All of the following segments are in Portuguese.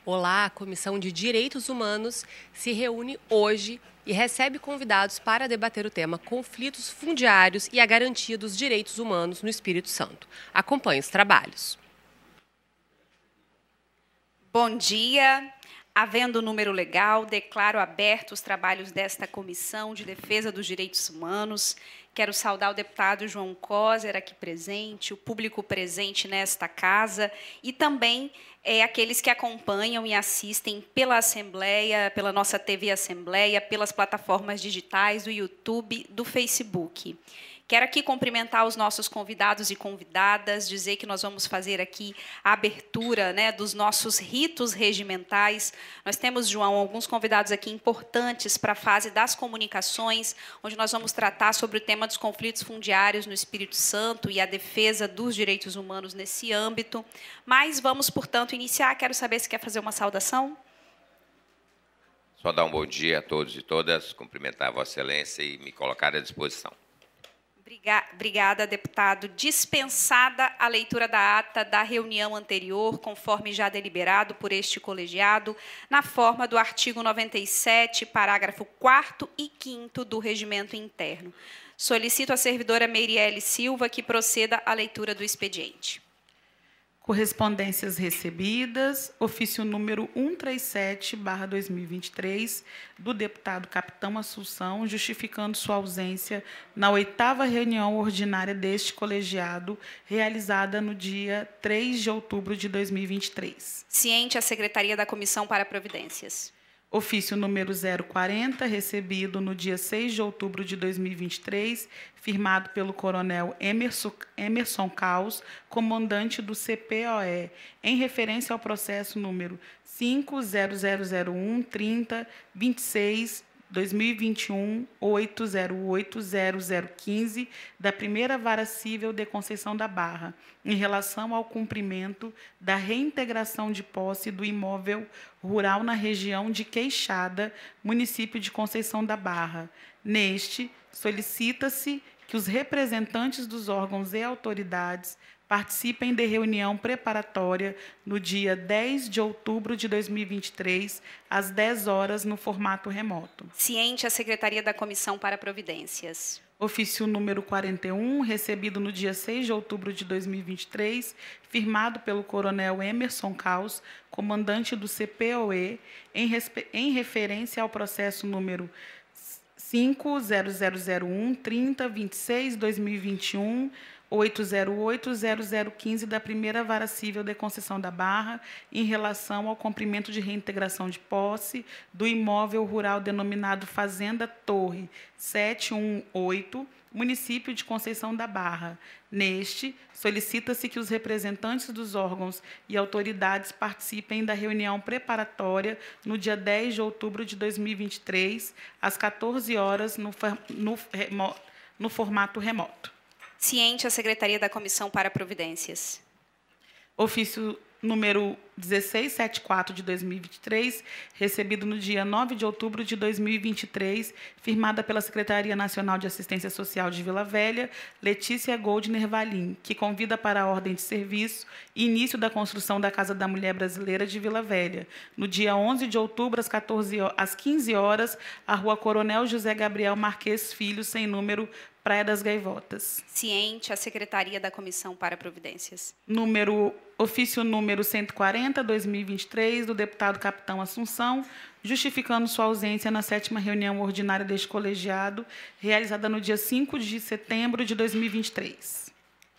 Olá, a Comissão de Direitos Humanos se reúne hoje e recebe convidados para debater o tema Conflitos Fundiários e a Garantia dos Direitos Humanos no Espírito Santo. Acompanhe os trabalhos. Bom dia. Havendo número legal, declaro abertos os trabalhos desta Comissão de Defesa dos Direitos Humanos. Quero saudar o deputado João Coser, aqui presente, o público presente nesta casa e também aqueles que acompanham e assistem pela Assembleia, pela nossa TV Assembleia, pelas plataformas digitais do YouTube, do Facebook. Quero aqui cumprimentar os nossos convidados e convidadas, dizer que nós vamos fazer aqui a abertura, dos nossos ritos regimentais. Nós temos, João, alguns convidados aqui importantes para a fase das comunicações, onde nós vamos tratar sobre o tema dos conflitos fundiários no Espírito Santo e a defesa dos direitos humanos nesse âmbito. Mas vamos, portanto, iniciar. Quero saber se quer fazer uma saudação. Só dar um bom dia a todos e todas, cumprimentar a Vossa Excelência e me colocar à disposição. Obrigada, deputado. Dispensada a leitura da ata da reunião anterior, conforme já deliberado por este colegiado, na forma do artigo 97, parágrafo 4º e 5º do Regimento Interno. Solicito à servidora Meiriele Silva que proceda à leitura do expediente. Correspondências recebidas, ofício número 137/2023, do deputado Capitão Assunção, justificando sua ausência na 8ª reunião ordinária deste colegiado, realizada no dia 3 de outubro de 2023. Ciente a Secretaria da Comissão para Providências. Ofício número 040, recebido no dia 6 de outubro de 2023, firmado pelo coronel Emerson Caos, comandante do CPOE, em referência ao processo número 5.0000130.26.2021.808.0015 da Primeira Vara Cível de Conceição da Barra, em relação ao cumprimento da reintegração de posse do imóvel rural na região de Queixada, município de Conceição da Barra. Neste, solicita-se que os representantes dos órgãos e autoridades participem de reunião preparatória no dia 10 de outubro de 2023, às 10 horas, no formato remoto. Ciente a Secretaria da Comissão para Providências. Ofício número 41, recebido no dia 6 de outubro de 2023, firmado pelo coronel Emerson Caos, comandante do CPOE, em referência ao processo número 5.0000130.26.2021.808.0015 da Primeira Vara Cível de Conceição da Barra, em relação ao cumprimento de reintegração de posse do imóvel rural denominado Fazenda Torre 718, município de Conceição da Barra. Neste, solicita-se que os representantes dos órgãos e autoridades participem da reunião preparatória no dia 10 de outubro de 2023, às 14 horas, no formato remoto. Ciente a Secretaria da Comissão para Providências. Ofício número 1674 de 2023, recebido no dia 9 de outubro de 2023, firmada pela Secretaria Nacional de Assistência Social de Vila Velha, Letícia Goldner Valim, que convida para a ordem de serviço e início da construção da Casa da Mulher Brasileira de Vila Velha, no dia 11 de outubro, às 15 horas, a Rua Coronel José Gabriel Marques Filho, sem número, Praia das Gaivotas. Ciente a Secretaria da Comissão para Providências. Ofício número 140/2023, do deputado Capitão Assunção, justificando sua ausência na 7ª reunião ordinária deste colegiado, realizada no dia 5 de setembro de 2023.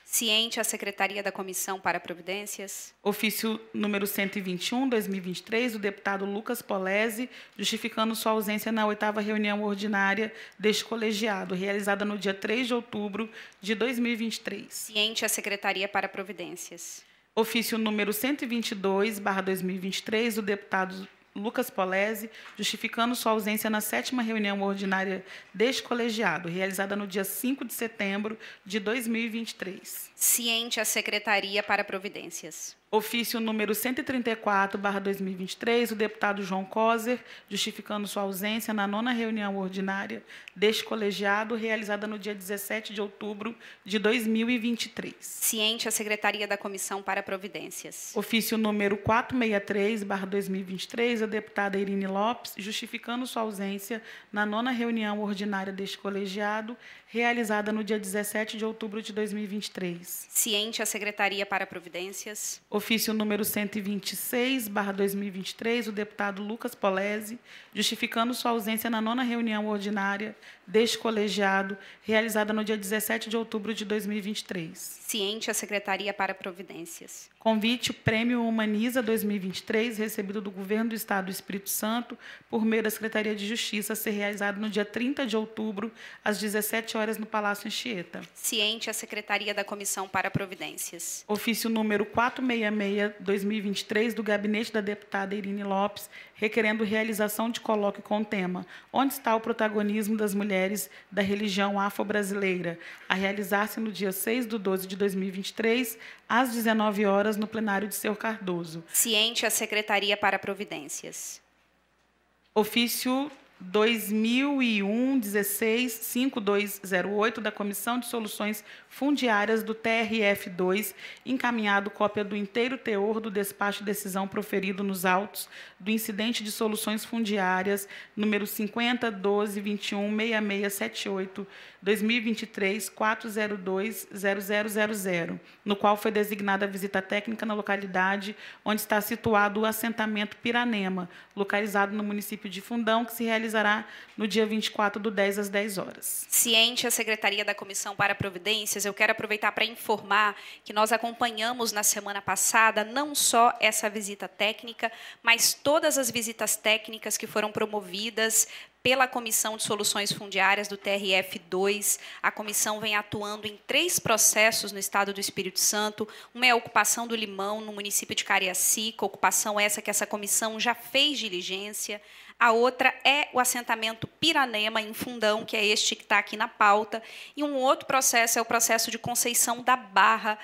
Ciente a Secretaria da Comissão para Providências. Ofício número 121/2023, do deputado Lucas Polese, justificando sua ausência na 8ª reunião ordinária deste colegiado, realizada no dia 3 de outubro de 2023. Ciente a Secretaria para Providências. Ofício número 122/2023, do deputado Lucas Polese, justificando sua ausência na 7ª reunião ordinária deste colegiado, realizada no dia 5 de setembro de 2023. Ciente a Secretaria para Providências. Ofício número 134/2023, o deputado João Coser, justificando sua ausência na 9ª reunião ordinária deste colegiado, realizada no dia 17 de outubro de 2023. Ciente a Secretaria da Comissão para Providências. Ofício número 463/2023, a deputada Irine Lopes, justificando sua ausência na 9ª reunião ordinária deste colegiado, realizada no dia 17 de outubro de 2023. Ciente a Secretaria para Providências. Ofício número 126/2023, o deputado Lucas Polese, justificando sua ausência na 9ª reunião ordinária deste colegiado, realizada no dia 17 de outubro de 2023. Ciente a Secretaria para Providências. Convite Prêmio Humaniza 2023, recebido do Governo do Estado do Espírito Santo, por meio da Secretaria de Justiça, a ser realizado no dia 30 de outubro, às 17 horas, no Palácio Anchieta. Ciente a Secretaria da Comissão para Providências. Ofício número 466/2023, do gabinete da deputada Irine Lopes, requerendo realização de colóquio com o tema Onde está o protagonismo das mulheres da religião afro-brasileira, a realizar-se no dia 6/12 de 2023, às 19 horas, no plenário de Seu Cardoso. Ciente a Secretaria para Providências. Ofício 2001-16-5208 da Comissão de Soluções Fundiárias do TRF2, encaminhado cópia do inteiro teor do despacho de decisão proferido nos autos do incidente de soluções fundiárias número 5012216678 2023 4020000, no qual foi designada a visita técnica na localidade onde está situado o assentamento Piranema, localizado no município de Fundão, que se realizará no dia 24/10, às 10 horas. Ciente a Secretaria da Comissão para Providências, eu quero aproveitar para informar que nós acompanhamos na semana passada não só essa visita técnica, mas todas as visitas técnicas que foram promovidas pela Comissão de Soluções Fundiárias do TRF2. A comissão vem atuando em 3 processos no estado do Espírito Santo. Uma é a ocupação do Limão, no município de Cariacica, ocupação essa que essa comissão já fez diligência. A outra é o assentamento Piranema, em Fundão, que é este que está aqui na pauta. E um outro processo é o processo de Conceição da Barra,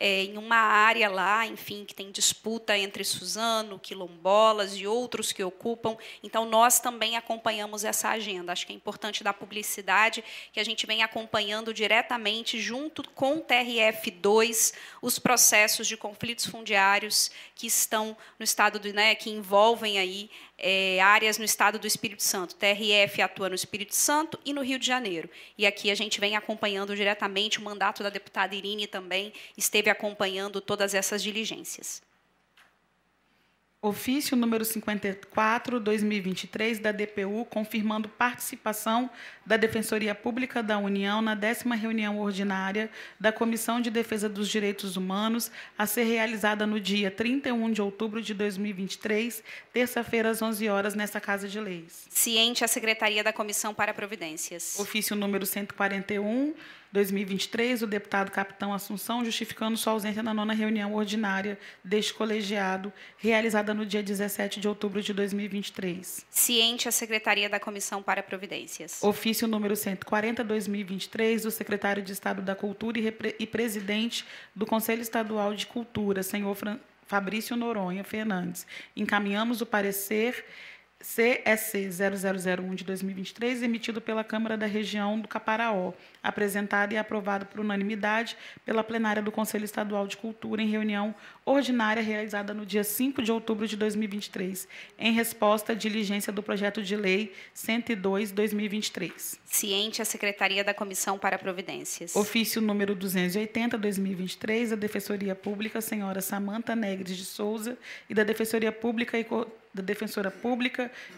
em uma área lá, enfim, que tem disputa entre Suzano, quilombolas e outros que ocupam. Então, nós também acompanhamos essa agenda. Acho que é importante dar publicidade, que a gente vem acompanhando diretamente, junto com o TRF2, os processos de conflitos fundiários que estão no estado do, que envolvem aí áreas no estado do Espírito Santo. O TRF atua no Espírito Santo e no Rio de Janeiro. E aqui a gente vem acompanhando diretamente, o mandato da deputada Irine também esteve acompanhando todas essas diligências. Ofício número 54/2023 da DPU, confirmando participação da Defensoria Pública da União na 10ª reunião ordinária da Comissão de Defesa dos Direitos Humanos, a ser realizada no dia 31 de outubro de 2023, terça-feira, às 11 horas, nesta Casa de Leis. Ciente a Secretaria da Comissão para Providências. Ofício número 141/2023, o deputado Capitão Assunção, justificando sua ausência na 9ª reunião ordinária deste colegiado, realizada no dia 17 de outubro de 2023. Ciente a Secretaria da Comissão para Providências. Ofício número 140/2023, do secretário de Estado da Cultura e presidente do Conselho Estadual de Cultura, senhor Fabrício Noronha Fernandes. Encaminhamos o parecer CSC 0001 de 2023, emitido pela Câmara da Região do Caparaó, apresentado e aprovado por unanimidade pela plenária do Conselho Estadual de Cultura em reunião ordinária realizada no dia 5 de outubro de 2023, em resposta à diligência do projeto de lei 102/2023. Ciente a Secretaria da Comissão para Providências. Ofício número 280/2023, a Defensoria Pública, senhora Samanta Negres de Souza, e da Defensoria Pública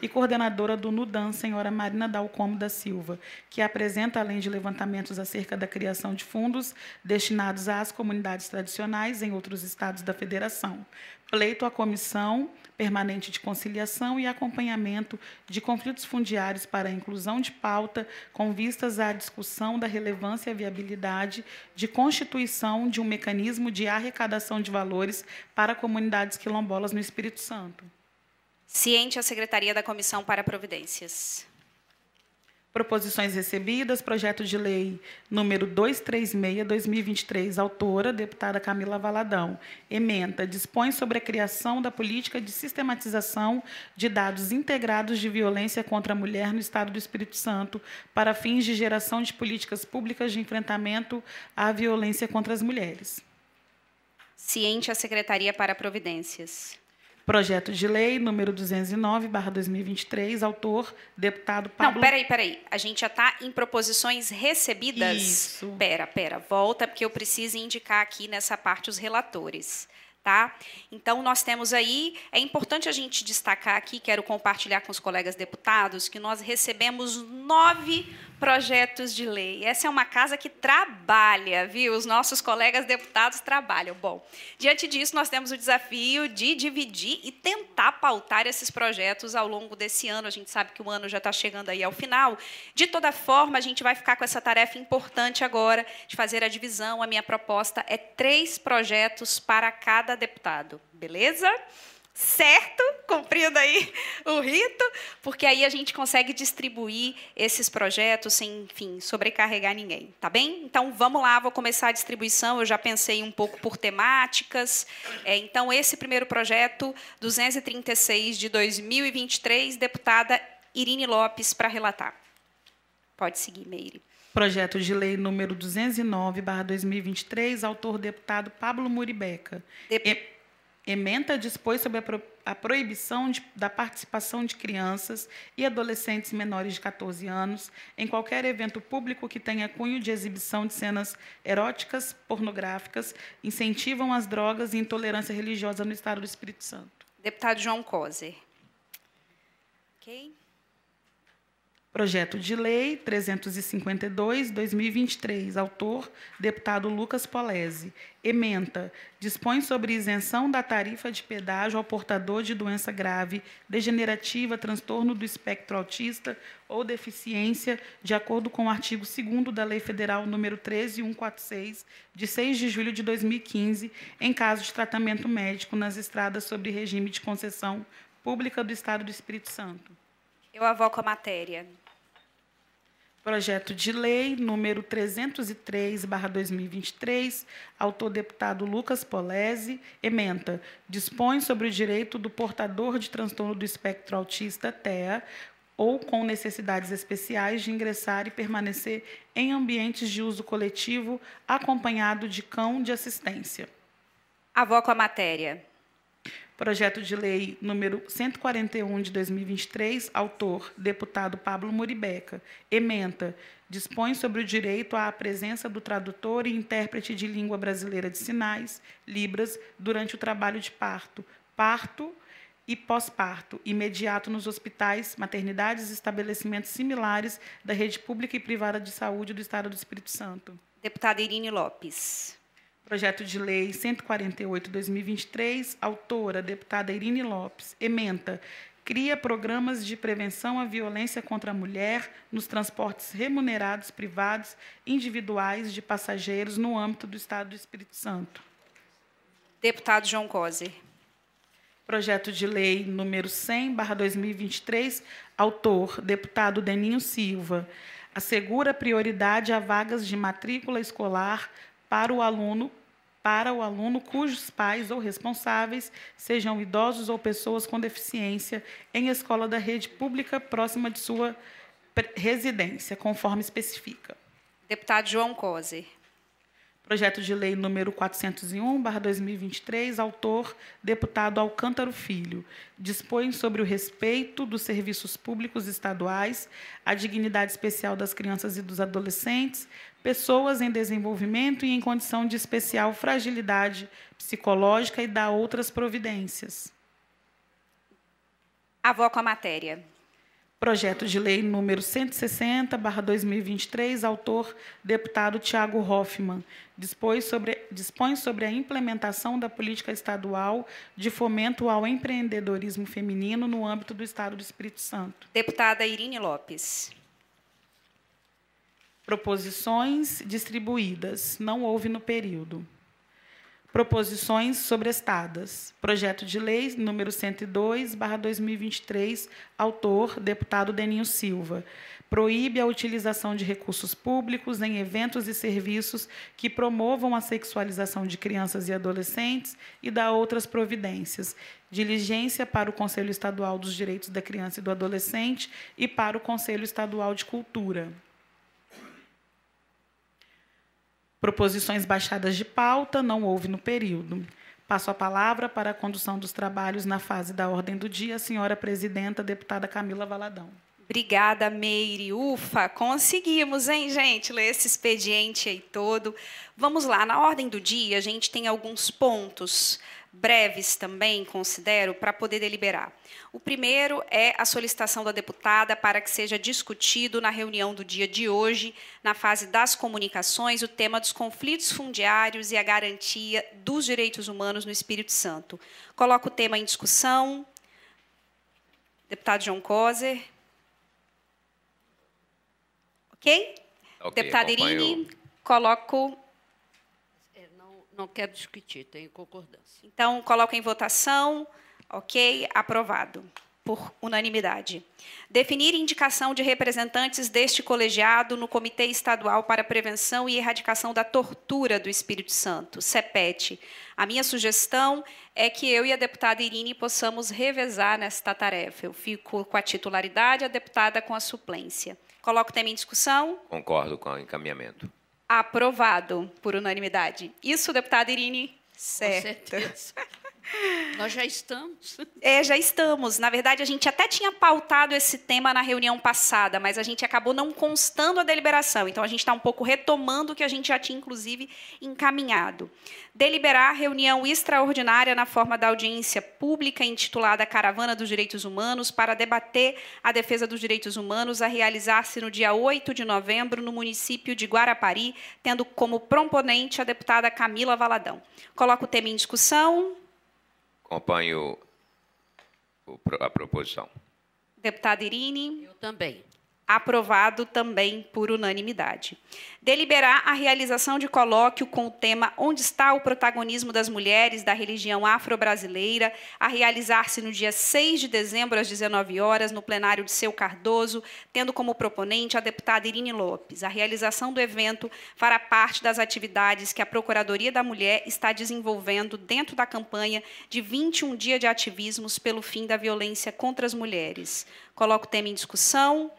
e coordenadora do NUDAM, senhora Marina Dalcomo da Silva, que apresenta, além de levantamentos acerca da criação de fundos destinados às comunidades tradicionais em outros estados da Federação, pleito à Comissão Permanente de Conciliação e Acompanhamento de Conflitos Fundiários para a inclusão de pauta com vistas à discussão da relevância e a viabilidade de constituição de um mecanismo de arrecadação de valores para comunidades quilombolas no Espírito Santo. Ciente a Secretaria da Comissão para Providências. Proposições recebidas, projeto de lei número 236/2023, autora, deputada Camila Valadão. Ementa, dispõe sobre a criação da política de sistematização de dados integrados de violência contra a mulher no Estado do Espírito Santo, para fins de geração de políticas públicas de enfrentamento à violência contra as mulheres. Ciente a Secretaria para Providências. Projeto de lei número 209/2023, autor, deputado Pablo... Não, peraí. A gente já está em proposições recebidas? Isso. Pera. Volta, porque eu preciso indicar aqui nessa parte os relatores. Tá? Então, nós temos aí... É importante a gente destacar aqui, quero compartilhar com os colegas deputados, que nós recebemos 9 projetos de lei. Essa é uma casa que trabalha, viu? Os nossos colegas deputados trabalham. Bom, diante disso, nós temos o desafio de dividir e tentar pautar esses projetos ao longo desse ano. A gente sabe que o ano já está chegando aí ao final. De toda forma, a gente vai ficar com essa tarefa importante agora de fazer a divisão. A minha proposta é 3 projetos para cada deputado. Beleza? Certo? Cumprindo aí o rito, porque aí a gente consegue distribuir esses projetos sem, enfim, sobrecarregar ninguém, tá bem? Então, vamos lá, vou começar a distribuição, eu já pensei um pouco por temáticas. Então, esse primeiro projeto, 236 de 2023, deputada Irine Lopes, para relatar. Pode seguir, Meire. Projeto de lei número 209/2023, autor deputado Pablo Muribeca. Ementa dispõe sobre a proibição da participação de crianças e adolescentes menores de 14 anos em qualquer evento público que tenha cunho de exibição de cenas eróticas, pornográficas, incentivam as drogas e intolerância religiosa no Estado do Espírito Santo. Deputado João Coser. Ok. Projeto de lei 352/2023, autor, deputado Lucas Polese. Ementa, dispõe sobre isenção da tarifa de pedágio ao portador de doença grave, degenerativa, transtorno do espectro autista ou deficiência, de acordo com o artigo 2º da Lei Federal número 13146, de 6 de julho de 2015, em caso de tratamento médico nas estradas sob regime de concessão pública do Estado do Espírito Santo. Eu avoco a matéria. Projeto de lei número 303/2023, autor deputado Lucas Polese. Ementa, dispõe sobre o direito do portador de transtorno do espectro autista, TEA, ou com necessidades especiais de ingressar e permanecer em ambientes de uso coletivo, acompanhado de cão de assistência. Avoco a matéria. Projeto de lei número 141 de 2023, autor, deputado Pablo Muribeca. Ementa, dispõe sobre o direito à presença do tradutor e intérprete de língua brasileira de sinais, Libras, durante o trabalho de parto e pós-parto, imediato nos hospitais, maternidades e estabelecimentos similares da rede pública e privada de saúde do Estado do Espírito Santo. Deputada Irine Lopes. Projeto de lei 148/2023, autora, deputada Irine Lopes. Ementa, cria programas de prevenção à violência contra a mulher nos transportes remunerados privados individuais de passageiros no âmbito do Estado do Espírito Santo. Deputado João Coser. Projeto de lei número 100/2023, autor, deputado Deninho Silva. Assegura prioridade a vagas de matrícula escolar para o aluno cujos pais ou responsáveis sejam idosos ou pessoas com deficiência em escola da rede pública próxima de sua residência, conforme especifica. Deputado João Coser. Projeto de lei número 401/2023, autor, deputado Alcântara Filho. Dispõe sobre o respeito dos serviços públicos estaduais, a dignidade especial das crianças e dos adolescentes, pessoas em desenvolvimento e em condição de especial fragilidade psicológica e dá outras providências. Avoco a matéria. Projeto de lei número 160/2023, autor, deputado Tiago Hoffmann. Dispõe sobre a implementação da política estadual de fomento ao empreendedorismo feminino no âmbito do Estado do Espírito Santo. Deputada Irine Lopes. Proposições distribuídas. Não houve no período. Proposições sobrestadas. Projeto de lei número 102/2023, autor, deputado Deninho Silva. Proíbe a utilização de recursos públicos em eventos e serviços que promovam a sexualização de crianças e adolescentes e dá outras providências. Diligência para o Conselho Estadual dos Direitos da Criança e do Adolescente e para o Conselho Estadual de Cultura. Proposições baixadas de pauta, não houve no período. Passo a palavra para a condução dos trabalhos na fase da ordem do dia, a senhora presidenta, deputada Camila Valadão. Obrigada, Meire. Ufa, conseguimos, hein, gente? Ler esse expediente aí todo. Vamos lá, na ordem do dia, a gente tem alguns pontos breves também, considero, para poder deliberar. O primeiro é a solicitação da deputada para que seja discutido na reunião do dia de hoje, na fase das comunicações, o tema dos conflitos fundiários e a garantia dos direitos humanos no Espírito Santo. Coloco o tema em discussão. Deputado João Coser. Ok? Deputada Irine, coloco... Não quero discutir, tenho concordância. Então, coloco em votação. Ok, aprovado, por unanimidade. Definir indicação de representantes deste colegiado no Comitê Estadual para a Prevenção e Erradicação da Tortura do Espírito Santo, CEPET. A minha sugestão é que eu e a deputada Irine possamos revezar nesta tarefa. Eu fico com a titularidade, a deputada com a suplência. Coloco o tema em discussão. Concordo com o encaminhamento. Aprovado, por unanimidade. Isso, deputada Irine? Certo. Com certeza. Nós já estamos. Já estamos. Na verdade, a gente até tinha pautado esse tema na reunião passada, mas a gente acabou não constando a deliberação. Então, a gente está um pouco retomando o que a gente já tinha, inclusive, encaminhado. Deliberar reunião extraordinária na forma da audiência pública intitulada Caravana dos Direitos Humanos para debater a defesa dos direitos humanos a realizar-se no dia 8 de novembro no município de Guarapari, tendo como proponente a deputada Camila Valadão. Coloco o tema em discussão. Acompanho a proposição. Deputada Irine. Eu também. Aprovado também por unanimidade. Deliberar a realização de colóquio com o tema Onde está o protagonismo das mulheres da religião afro-brasileira, a realizar-se no dia 6 de dezembro, às 19 horas, no plenário de Seu Cardoso, tendo como proponente a deputada Irine Lopes. A realização do evento fará parte das atividades que a Procuradoria da Mulher está desenvolvendo dentro da campanha de 21 dias de ativismos pelo fim da violência contra as mulheres. Coloco o tema em discussão.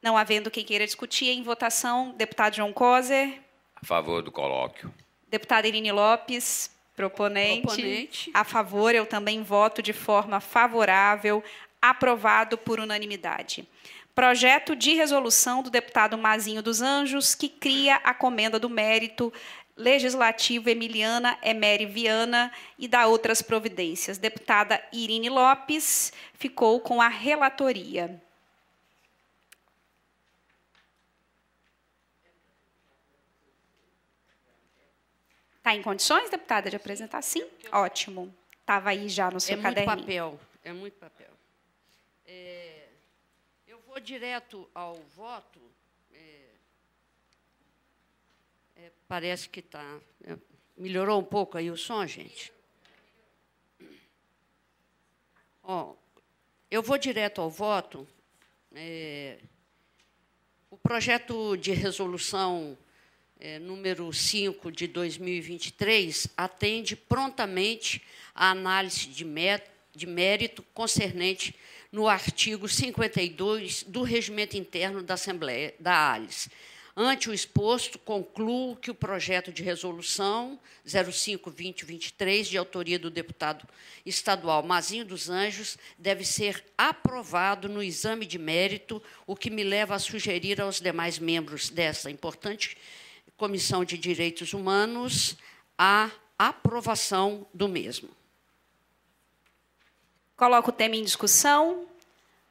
Não havendo quem queira discutir, em votação, deputado João Coser. A favor do colóquio. Deputada Irine Lopes, proponente. A favor, eu também voto de forma favorável, aprovado por unanimidade. Projeto de resolução do deputado Mazinho dos Anjos, que cria a Comenda do Mérito Legislativo Emiliana Emery Viana e dá outras providências. Deputada Irine Lopes ficou com a relatoria. Está em condições, deputada, de apresentar? Sim? Ótimo. Estava aí já no seu caderninho. É muito papel. Eu vou direto ao voto. Parece que está... melhorou um pouco aí o som, gente? Eu vou direto ao voto. O projeto de resolução número 5 de 2023, atende prontamente à análise de mérito concernente no artigo 52 do Regimento Interno da Assembleia da ALIS. Ante o exposto, concluo que o projeto de resolução 05-2023, de autoria do deputado estadual Mazinho dos Anjos, deve ser aprovado no exame de mérito, o que me leva a sugerir aos demais membros dessa importante Comissão de Direitos Humanos a aprovação do mesmo. Coloco o tema em discussão.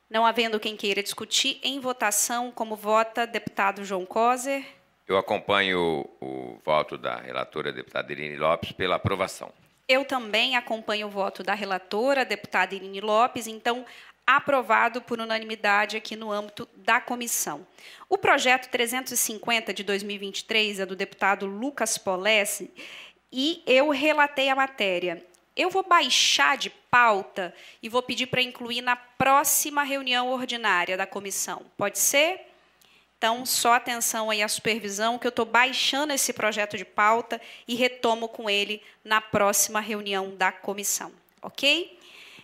Não havendo quem queira discutir, em votação, como vota deputado João Coser. Eu acompanho o voto da relatora, deputada Irine Lopes, pela aprovação. Eu também acompanho o voto da relatora, deputada Irine Lopes, então, aprovado por unanimidade aqui no âmbito da comissão. O projeto 350 de 2023 é do deputado Lucas Polesse, e eu relatei a matéria. Eu vou baixar de pauta e vou pedir para incluir na próxima reunião ordinária da comissão. Pode ser? Então, só atenção aí à supervisão, que eu estou baixando esse projeto de pauta e retomo com ele na próxima reunião da comissão. Ok?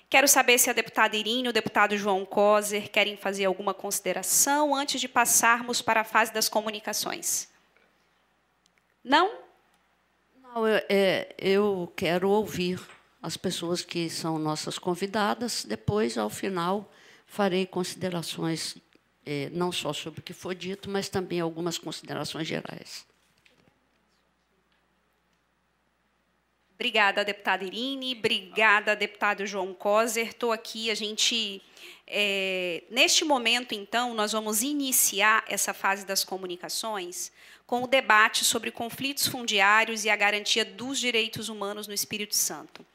Quero saber se a deputada Irine e o deputado João Coser querem fazer alguma consideração antes de passarmos para a fase das comunicações. Não? Não, eu quero ouvir as pessoas que são nossas convidadas. Depois, ao final, farei considerações, não só sobre o que foi dito, mas também algumas considerações gerais. Obrigada, deputada Irine. Obrigada, deputado João Coser. Estou aqui, neste momento, então, nós vamos iniciar essa fase das comunicações com o debate sobre conflitos fundiários e a garantia dos direitos humanos no Espírito Santo.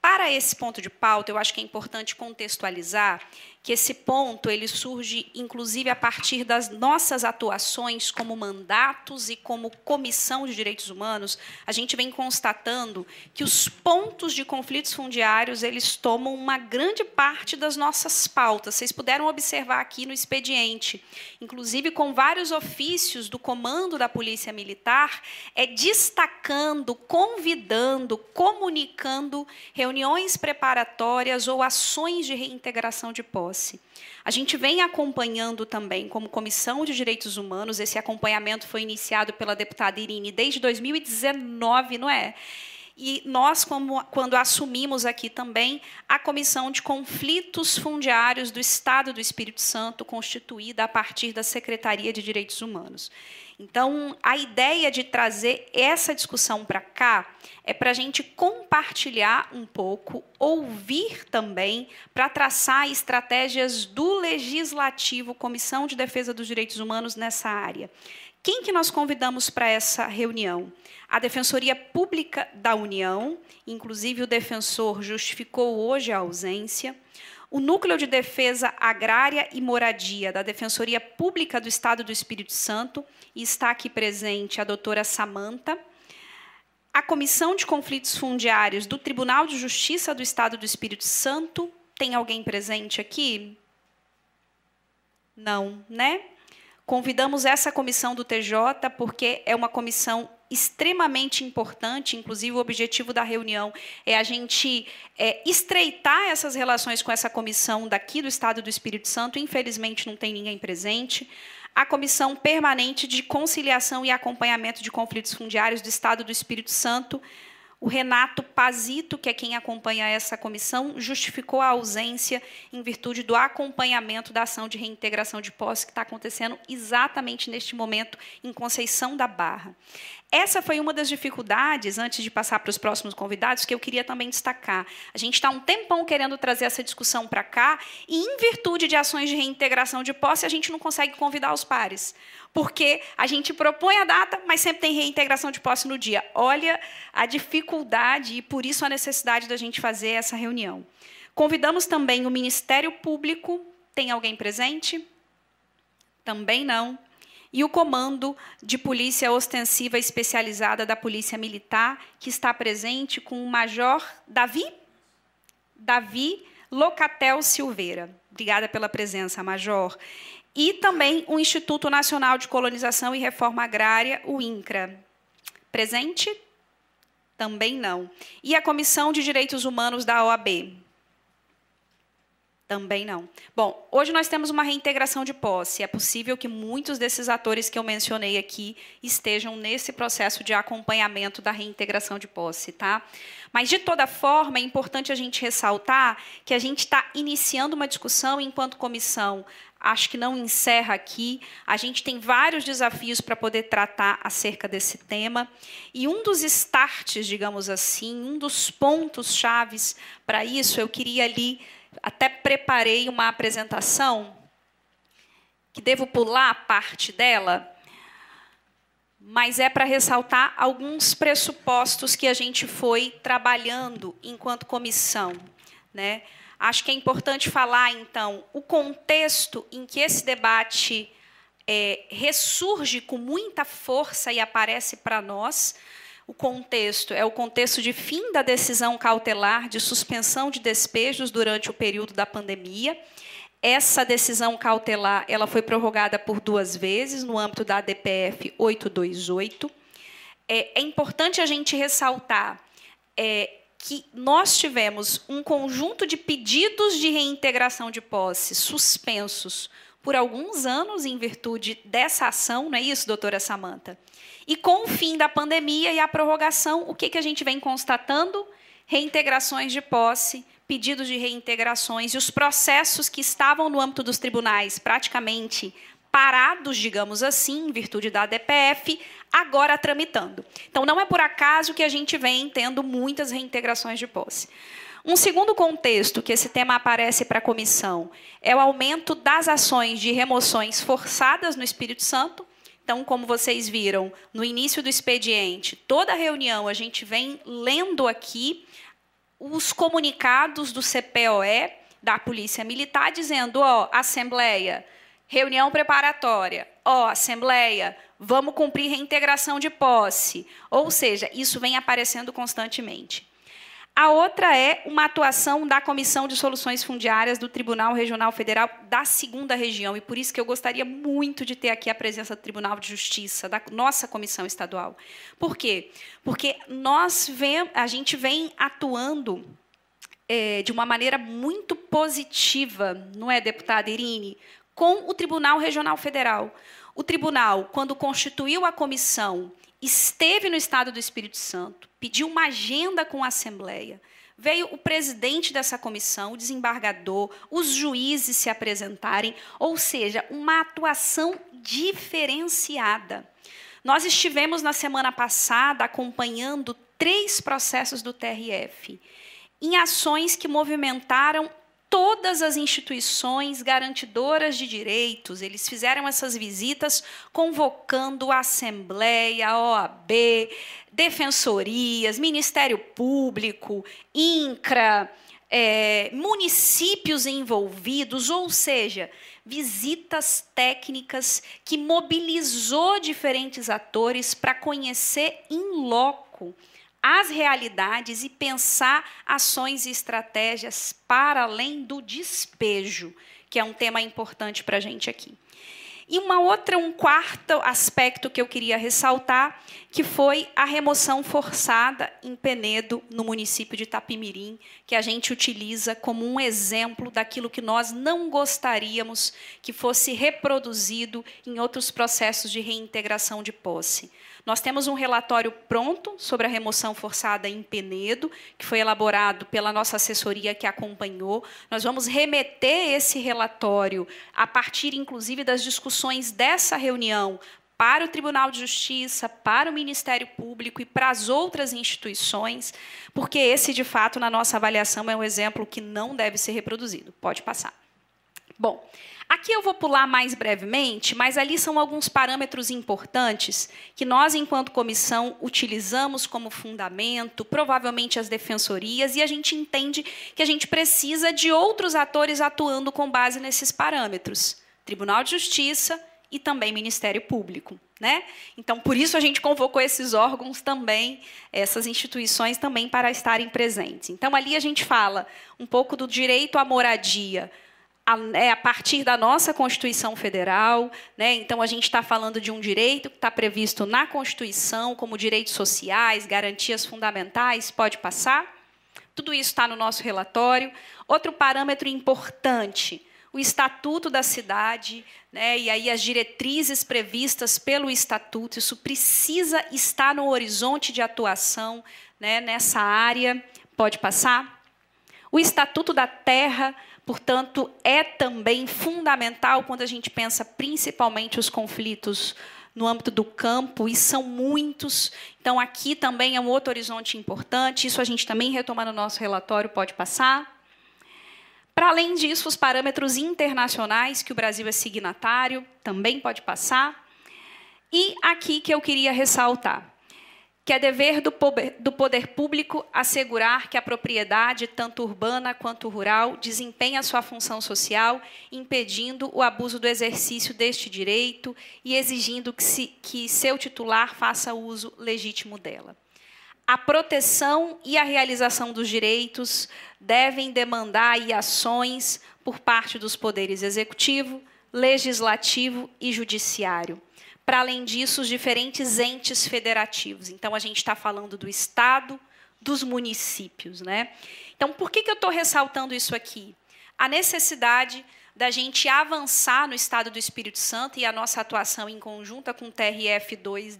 Para esse ponto de pauta, eu acho que é importante contextualizar que esse ponto ele surge, inclusive, a partir das nossas atuações como mandatos e como Comissão de Direitos Humanos. A gente vem constatando que os pontos de conflitos fundiários eles tomam uma grande parte das nossas pautas. Vocês puderam observar aqui no expediente, inclusive com vários ofícios do comando da Polícia Militar, destacando, convidando, comunicando reuniões preparatórias ou ações de reintegração de posse. A gente vem acompanhando também, como Comissão de Direitos Humanos, esse acompanhamento foi iniciado pela deputada Irine desde 2019, não é? E nós, quando assumimos aqui também a Comissão de Conflitos Fundiários do Estado do Espírito Santo, constituída a partir da Secretaria de Direitos Humanos. Então, a ideia de trazer essa discussão para cá é para a gente compartilhar um pouco, ouvir também, para traçar estratégias do Legislativo, Comissão de Defesa dos Direitos Humanos nessa área. Quem que nós convidamos para essa reunião? A Defensoria Pública da União, inclusive o defensor justificou hoje a ausência. O Núcleo de Defesa Agrária e Moradia da Defensoria Pública do Estado do Espírito Santo, e está aqui presente a doutora Samanta. A Comissão de Conflitos Fundiários do Tribunal de Justiça do Estado do Espírito Santo. Tem alguém presente aqui? Não, né? Convidamos essa comissão do TJ porque é uma comissão extremamente importante, inclusive o objetivo da reunião é a gente estreitar essas relações com essa comissão daqui do Estado do Espírito Santo. Infelizmente, não tem ninguém presente. A Comissão Permanente de Conciliação e Acompanhamento de Conflitos Fundiários do Estado do Espírito Santo. O Renato Pazito, que é quem acompanha essa comissão, justificou a ausência em virtude do acompanhamento da ação de reintegração de posse que está acontecendo exatamente neste momento em Conceição da Barra. Essa foi uma das dificuldades, antes de passar para os próximos convidados, que eu queria também destacar. A gente está um tempão querendo trazer essa discussão para cá e, em virtude de ações de reintegração de posse, a gente não consegue convidar os pares. Porque a gente propõe a data, mas sempre tem reintegração de posse no dia. Olha a dificuldade e, por isso, a necessidade da gente fazer essa reunião. Convidamos também o Ministério Público. Tem alguém presente? Também não. E o Comando de Polícia Ostensiva Especializada da Polícia Militar, que está presente com o Major Davi Locatel Silveira. Obrigada pela presença, Major. E também o Instituto Nacional de Colonização e Reforma Agrária, o INCRA. Presente? Também não. E a Comissão de Direitos Humanos da OAB? Também não. Bom, hoje nós temos uma reintegração de posse. É possível que muitos desses atores que eu mencionei aqui estejam nesse processo de acompanhamento da reintegração de posse, tá? Mas, de toda forma, é importante a gente ressaltar que a gente está iniciando uma discussão enquanto comissão. Acho que não encerra aqui. A gente tem vários desafios para poder tratar acerca desse tema. E um dos starts, digamos assim, um dos pontos chaves para isso, eu queria ali... Até preparei uma apresentação, que devo pular a parte dela, mas é para ressaltar alguns pressupostos que a gente foi trabalhando enquanto comissão, né? Acho que é importante falar, então, o contexto em que esse debate ressurge com muita força e aparece para nós. O contexto é o contexto de fim da decisão cautelar de suspensão de despejos durante o período da pandemia. Essa decisão cautelar ela foi prorrogada por 2 vezes no âmbito da ADPF 828. É importante a gente ressaltar que nós tivemos um conjunto de pedidos de reintegração de posse suspensos por alguns anos em virtude dessa ação, não é isso, doutora Samanta? E com o fim da pandemia e a prorrogação, o que a gente vem constatando? Reintegrações de posse, pedidos de reintegrações e os processos que estavam no âmbito dos tribunais praticamente parados, digamos assim, em virtude da ADPF, agora tramitando. Então, não é por acaso que a gente vem tendo muitas reintegrações de posse. Um segundo contexto que esse tema aparece para a comissão é o aumento das ações de remoções forçadas no Espírito Santo. Então, como vocês viram, no início do expediente, toda a reunião a gente vem lendo aqui os comunicados do CPOE, da Polícia Militar, dizendo, Assembleia, reunião preparatória, Assembleia, vamos cumprir reintegração de posse. Ou seja, isso vem aparecendo constantemente. A outra é uma atuação da Comissão de Soluções Fundiárias do Tribunal Regional Federal da 2ª Região, e por isso que eu gostaria muito de ter aqui a presença do Tribunal de Justiça, da nossa comissão estadual. Por quê? Porque a gente vem atuando de uma maneira muito positiva, não é, deputada Irine, com o Tribunal Regional Federal. O tribunal, quando constituiu a comissão, esteve no Estado do Espírito Santo, pediu uma agenda com a Assembleia, veio o presidente dessa comissão, o desembargador, os juízes se apresentarem, ou seja, uma atuação diferenciada. Nós estivemos, na semana passada, acompanhando 3 processos do TRF, em ações que movimentaram todas as instituições garantidoras de direitos. Eles fizeram essas visitas convocando a Assembleia, a OAB, defensorias, Ministério Público, INCRA, municípios envolvidos, ou seja, visitas técnicas que mobilizou diferentes atores para conhecer in loco as realidades e pensar ações e estratégias para além do despejo, que é um tema importante para a gente aqui. E um quarto aspecto que eu queria ressaltar, que foi a remoção forçada em Penedo, no município de Itapimirim, que a gente utiliza como um exemplo daquilo que nós não gostaríamos que fosse reproduzido em outros processos de reintegração de posse. Nós temos um relatório pronto sobre a remoção forçada em Penedo, que foi elaborado pela nossa assessoria que acompanhou. Nós vamos remeter esse relatório, a partir, inclusive, das discussões dessa reunião, para o Tribunal de Justiça, para o Ministério Público e para as outras instituições, porque esse, de fato, na nossa avaliação, é um exemplo que não deve ser reproduzido. Pode passar. Bom, aqui eu vou pular mais brevemente, mas ali são alguns parâmetros importantes que nós, enquanto comissão, utilizamos como fundamento, provavelmente as defensorias, e a gente entende que a gente precisa de outros atores atuando com base nesses parâmetros. Tribunal de Justiça e também Ministério Público, né? Então, por isso a gente convocou esses órgãos também, essas instituições também para estarem presentes. Então, ali a gente fala um pouco do direito à moradia, a partir da nossa Constituição Federal, né? Então, a gente está falando de um direito que está previsto na Constituição, como direitos sociais, garantias fundamentais, pode passar? Tudo isso está no nosso relatório. Outro parâmetro importante, o Estatuto da Cidade, né? E aí as diretrizes previstas pelo Estatuto, isso precisa estar no horizonte de atuação, né, nessa área. Pode passar? O Estatuto da Terra, portanto, é também fundamental quando a gente pensa principalmente os conflitos no âmbito do campo, e são muitos. Então, aqui também é um outro horizonte importante. Isso a gente também retoma no nosso relatório, pode passar. Para além disso, os parâmetros internacionais, que o Brasil é signatário, também pode passar. E aqui que eu queria ressaltar, que é dever do poder público assegurar que a propriedade, tanto urbana quanto rural, desempenha sua função social, impedindo o abuso do exercício deste direito e exigindo que seu titular faça uso legítimo dela. a proteção e a realização dos direitos devem demandar aí ações por parte dos poderes executivo, legislativo e judiciário. Para além disso, os diferentes entes federativos. Então, a gente está falando do Estado, dos municípios, né? Então, por que eu estou ressaltando isso aqui? A necessidade da gente avançar no Estado do Espírito Santo, e a nossa atuação em conjunta com o TRF2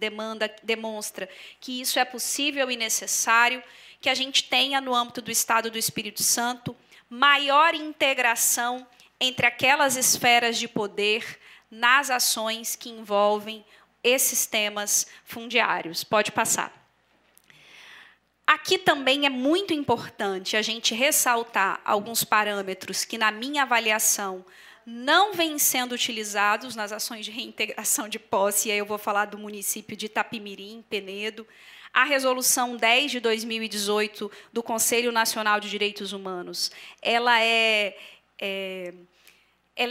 demonstra que isso é possível e necessário, que a gente tenha, no âmbito do Estado do Espírito Santo, maior integração entre aquelas esferas de poder nas ações que envolvem esses temas fundiários. Pode passar. Aqui também é muito importante a gente ressaltar alguns parâmetros que, na minha avaliação, não vêm sendo utilizados nas ações de reintegração de posse, e aí eu vou falar do município de Itapimirim, Penedo. A Resolução 10 de 2018 do Conselho Nacional de Direitos Humanos, ela é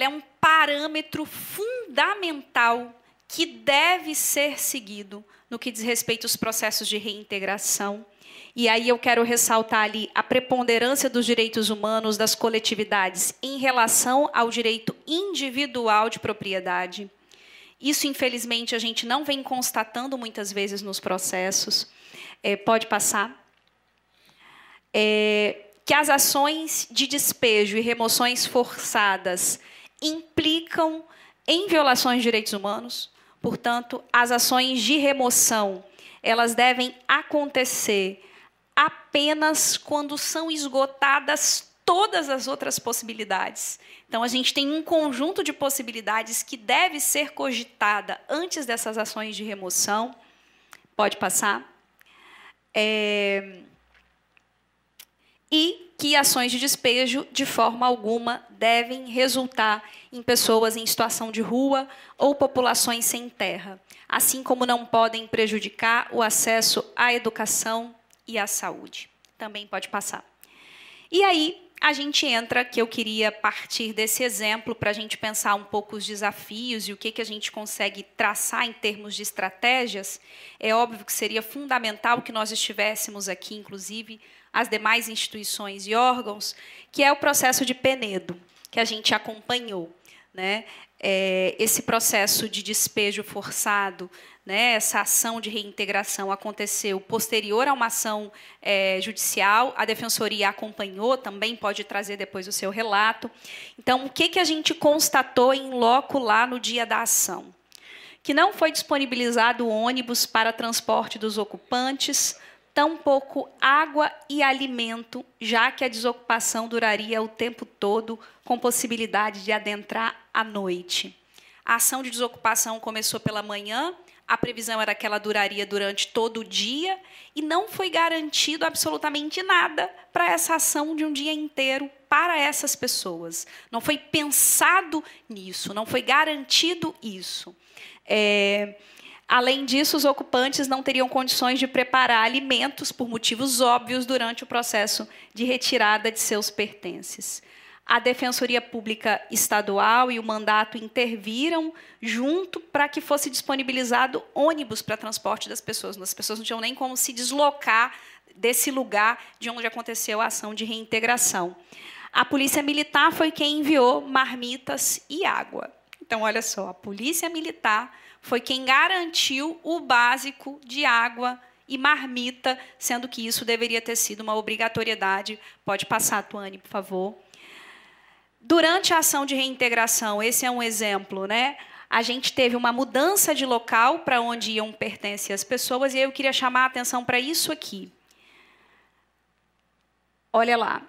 um parâmetro fundamental que deve ser seguido no que diz respeito aos processos de reintegração. E aí eu quero ressaltar ali a preponderância dos direitos humanos das coletividades em relação ao direito individual de propriedade. Isso, infelizmente, a gente não vem constatando muitas vezes nos processos. Pode passar. Que as ações de despejo e remoções forçadas implicam em violações de direitos humanos. Portanto, as ações de remoção, elas devem acontecer apenas quando são esgotadas todas as outras possibilidades. Então, a gente tem um conjunto de possibilidades que deve ser cogitada antes dessas ações de remoção. Pode passar. E que ações de despejo, de forma alguma, devem resultar em pessoas em situação de rua ou populações sem terra, assim como não podem prejudicar o acesso à educação e à saúde. Também pode passar. E aí, a gente entra, que eu queria partir desse exemplo para a gente pensar um pouco os desafios e o que a gente consegue traçar em termos de estratégias. É óbvio que seria fundamental que nós estivéssemos aqui, inclusive, as demais instituições e órgãos, que é o processo de Penedo, que a gente acompanhou, né? Esse processo de despejo forçado, né, essa ação de reintegração aconteceu posterior a uma ação judicial, a Defensoria acompanhou, também pode trazer depois o seu relato. Então, o que a gente constatou em loco lá no dia da ação? Que não foi disponibilizado ônibus para transporte dos ocupantes, tampouco água e alimento, já que a desocupação duraria o tempo todo, com possibilidade de adentrar à noite. A ação de desocupação começou pela manhã, a previsão era que ela duraria durante todo o dia, e não foi garantido absolutamente nada para essa ação de um dia inteiro para essas pessoas. Não foi pensado nisso, não foi garantido isso. Além disso, os ocupantes não teriam condições de preparar alimentos, por motivos óbvios, durante o processo de retirada de seus pertences. A Defensoria Pública Estadual e o mandato interviram junto para que fosse disponibilizado ônibus para transporte das pessoas. As pessoas não tinham nem como se deslocar desse lugar de onde aconteceu a ação de reintegração. A Polícia Militar foi quem enviou marmitas e água. Então, olha só, a Polícia Militar foi quem garantiu o básico de água e marmita, sendo que isso deveria ter sido uma obrigatoriedade. Pode passar, Tuane, por favor. Durante a ação de reintegração, esse é um exemplo, né? A gente teve uma mudança de local para onde iam pertencer as pessoas, e eu queria chamar a atenção para isso aqui. Olha lá.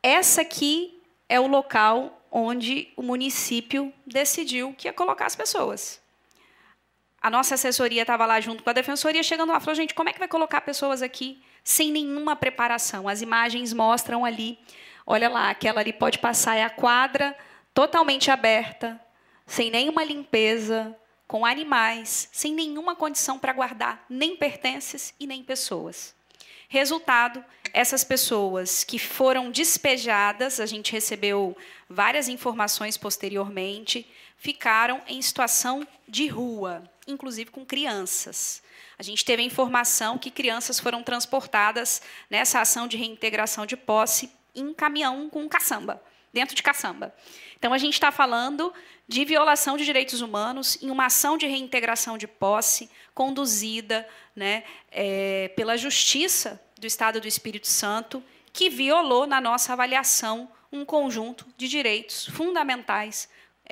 Essa aqui é o local onde o município decidiu que ia colocar as pessoas. A nossa assessoria estava lá junto com a Defensoria, chegando lá, falou, gente, como é que vai colocar pessoas aqui sem nenhuma preparação? As imagens mostram ali, olha lá, aquela ali pode passar, é a quadra totalmente aberta, sem nenhuma limpeza, com animais, sem nenhuma condição para guardar nem pertences e nem pessoas. Resultado, essas pessoas que foram despejadas, a gente recebeu várias informações posteriormente, ficaram em situação de rua. inclusive com crianças. A gente teve a informação que crianças foram transportadas nessa ação de reintegração de posse em caminhão com caçamba, dentro de caçamba. Então, a gente está falando de violação de direitos humanos em uma ação de reintegração de posse conduzida, né, pela Justiça do Estado do Espírito Santo, que violou, na nossa avaliação, um conjunto de direitos fundamentais.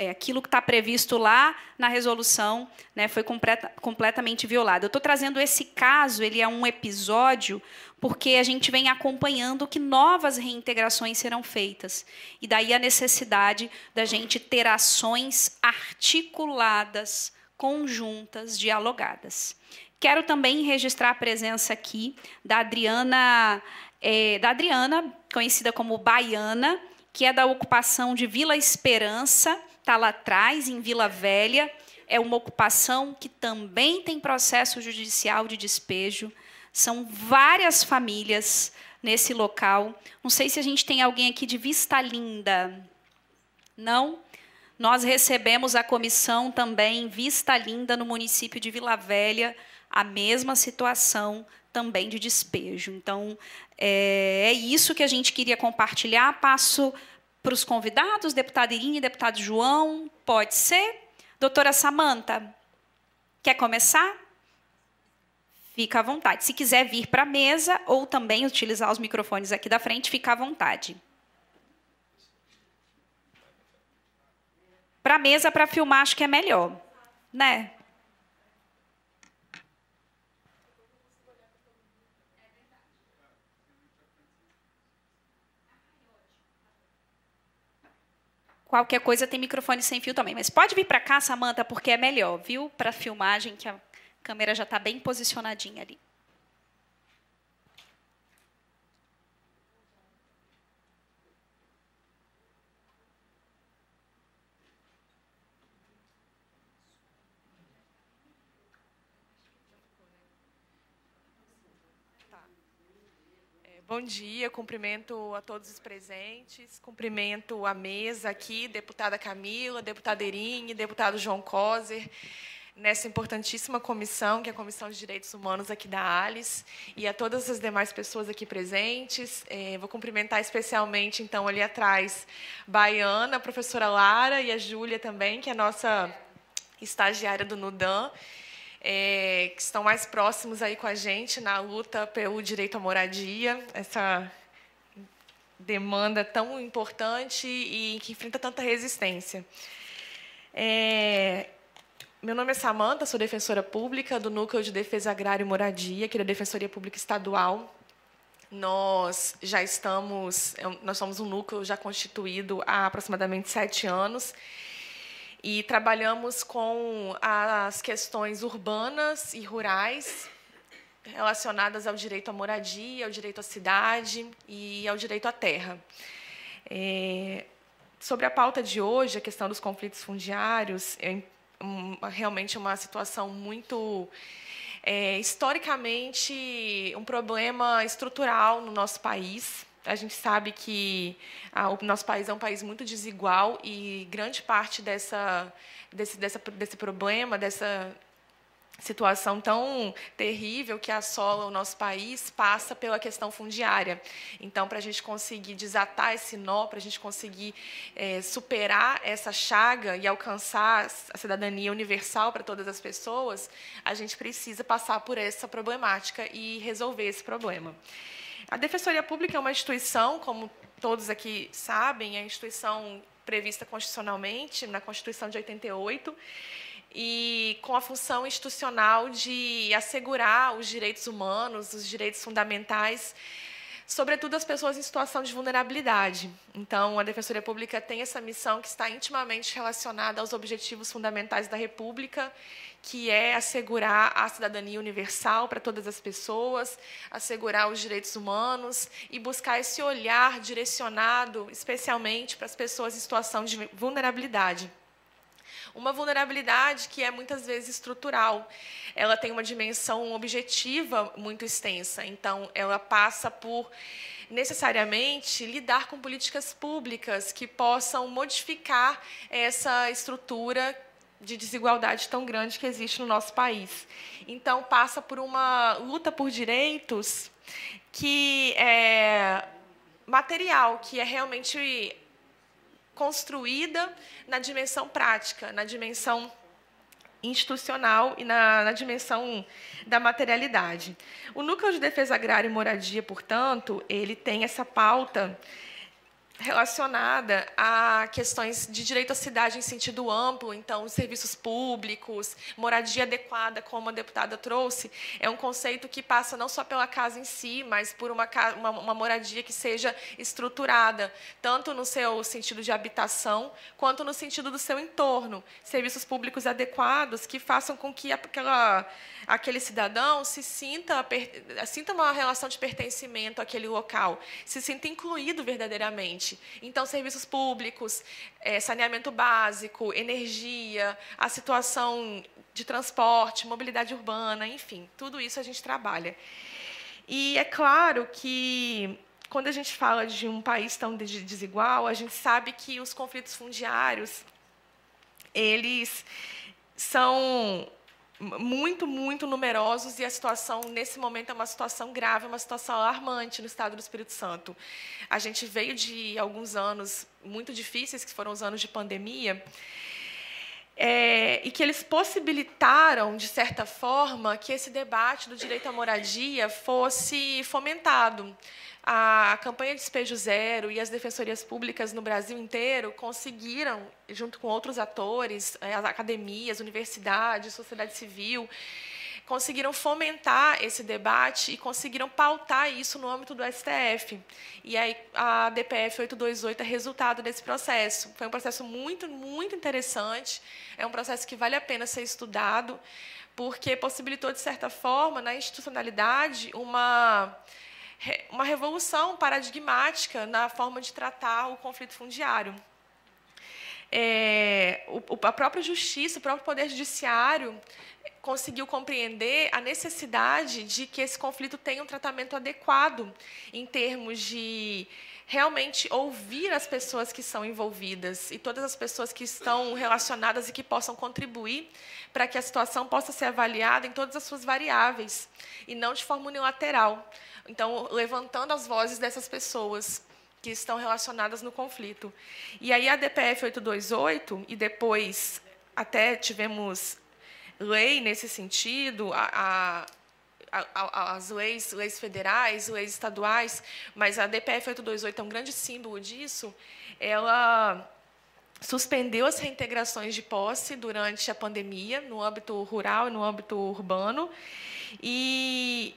Aquilo que está previsto lá na resolução, né, foi completamente violado. Eu estou trazendo esse caso, ele é um episódio, porque a gente vem acompanhando que novas reintegrações serão feitas. E daí a necessidade da gente ter ações articuladas, conjuntas, dialogadas. Quero também registrar a presença aqui da Adriana, conhecida como Baiana, que é da ocupação de Vila Esperança, está lá atrás, em Vila Velha. É uma ocupação que também tem processo judicial de despejo. São várias famílias nesse local. Não sei se a gente tem alguém aqui de Vista Linda. Não? Nós recebemos a comissão também Vista Linda, no município de Vila Velha, a mesma situação também de despejo. Então, é isso que a gente queria compartilhar. Passo para os convidados, deputada Irinha e deputado João. Pode ser? Doutora Samanta, quer começar? Fica à vontade. Se quiser vir para a mesa ou também utilizar os microfones aqui da frente, fica à vontade. Para a mesa, para filmar, acho que é melhor, né? Qualquer coisa tem microfone sem fio também. Mas pode vir para cá, Samanta, porque é melhor, viu? Para a filmagem, que a câmera já está bem posicionadinha ali. Bom dia, cumprimento a todos os presentes, cumprimento a mesa aqui, deputada Camila, deputada Irinha, deputado João Coser, nessa importantíssima comissão, que é a Comissão de Direitos Humanos aqui da ALIS, e a todas as demais pessoas aqui presentes. Vou cumprimentar especialmente, então, ali atrás, Baiana, a professora Lara e a Júlia também, que é a nossa estagiária do NUDAM, que estão mais próximos aí com a gente na luta pelo direito à moradia, essa demanda tão importante e que enfrenta tanta resistência. Meu nome é Samanta, sou defensora pública do Núcleo de Defesa Agrária e Moradia, aqui da Defensoria Pública Estadual. Nós somos um núcleo já constituído há aproximadamente 7 anos, e trabalhamos com as questões urbanas e rurais relacionadas ao direito à moradia, ao direito à cidade e ao direito à terra. Sobre a pauta de hoje, a questão dos conflitos fundiários, realmente uma situação muito, historicamente, um problema estrutural no nosso país. A gente sabe que o nosso país é um país muito desigual e grande parte desse problema, dessa situação tão terrível que assola o nosso país, passa pela questão fundiária. Então, para a gente conseguir desatar esse nó, para a gente conseguir superar essa chaga e alcançar a cidadania universal para todas as pessoas, a gente precisa passar por essa problemática e resolver esse problema. A Defensoria Pública é uma instituição, como todos aqui sabem, é uma instituição prevista constitucionalmente, na Constituição de 88, e com a função institucional de assegurar os direitos humanos, os direitos fundamentais, sobretudo as pessoas em situação de vulnerabilidade. Então, a Defensoria Pública tem essa missão que está intimamente relacionada aos objetivos fundamentais da República, que é assegurar a cidadania universal para todas as pessoas, assegurar os direitos humanos e buscar esse olhar direcionado especialmente para as pessoas em situação de vulnerabilidade. Uma vulnerabilidade que é muitas vezes estrutural. Ela tem uma dimensão objetiva muito extensa, então ela passa por necessariamente lidar com políticas públicas que possam modificar essa estrutura de desigualdade tão grande que existe no nosso país. Então, passa por uma luta por direitos que é material, que é realmente construída na dimensão prática, na dimensão institucional e na dimensão da materialidade. O Núcleo de Defesa Agrária e Moradia, portanto, ele tem essa pauta relacionada a questões de direito à cidade em sentido amplo, então, serviços públicos, moradia adequada, como a deputada trouxe, é um conceito que passa não só pela casa em si, mas por uma moradia que seja estruturada, tanto no seu sentido de habitação, quanto no sentido do seu entorno. Serviços públicos adequados que façam com que aquele cidadão sinta uma relação de pertencimento àquele local, se sinta incluído verdadeiramente. Então, serviços públicos, saneamento básico, energia, a situação de transporte, mobilidade urbana, enfim, tudo isso a gente trabalha. E é claro que, quando a gente fala de um país tão desigual, a gente sabe que os conflitos fundiários, eles são muito, muito numerosos, e a situação, nesse momento, é uma situação grave, uma situação alarmante no estado do Espírito Santo. A gente veio de alguns anos muito difíceis, que foram os anos de pandemia, e que eles possibilitaram, de certa forma, que esse debate do direito à moradia fosse fomentado. A campanha Despejo Zero e as defensorias públicas no Brasil inteiro conseguiram, junto com outros atores, as academias, universidades, sociedade civil, conseguiram fomentar esse debate e conseguiram pautar isso no âmbito do STF. E aí a DPF 828 é resultado desse processo. Foi um processo muito, muito interessante, é um processo que vale a pena ser estudado, porque possibilitou, de certa forma, na institucionalidade, uma revolução paradigmática na forma de tratar o conflito fundiário. A própria justiça, o próprio poder judiciário conseguiu compreender a necessidade de que esse conflito tenha um tratamento adequado em termos de realmente ouvir as pessoas que são envolvidas e todas as pessoas que estão relacionadas e que possam contribuir para que a situação possa ser avaliada em todas as suas variáveis e não de forma unilateral. Então, levantando as vozes dessas pessoas que estão relacionadas no conflito. E aí a DPF 828, e depois até tivemos lei nesse sentido, as leis federais, leis estaduais, mas a DPF 828 é um grande símbolo disso. Ela suspendeu as reintegrações de posse durante a pandemia, no âmbito rural e no âmbito urbano, e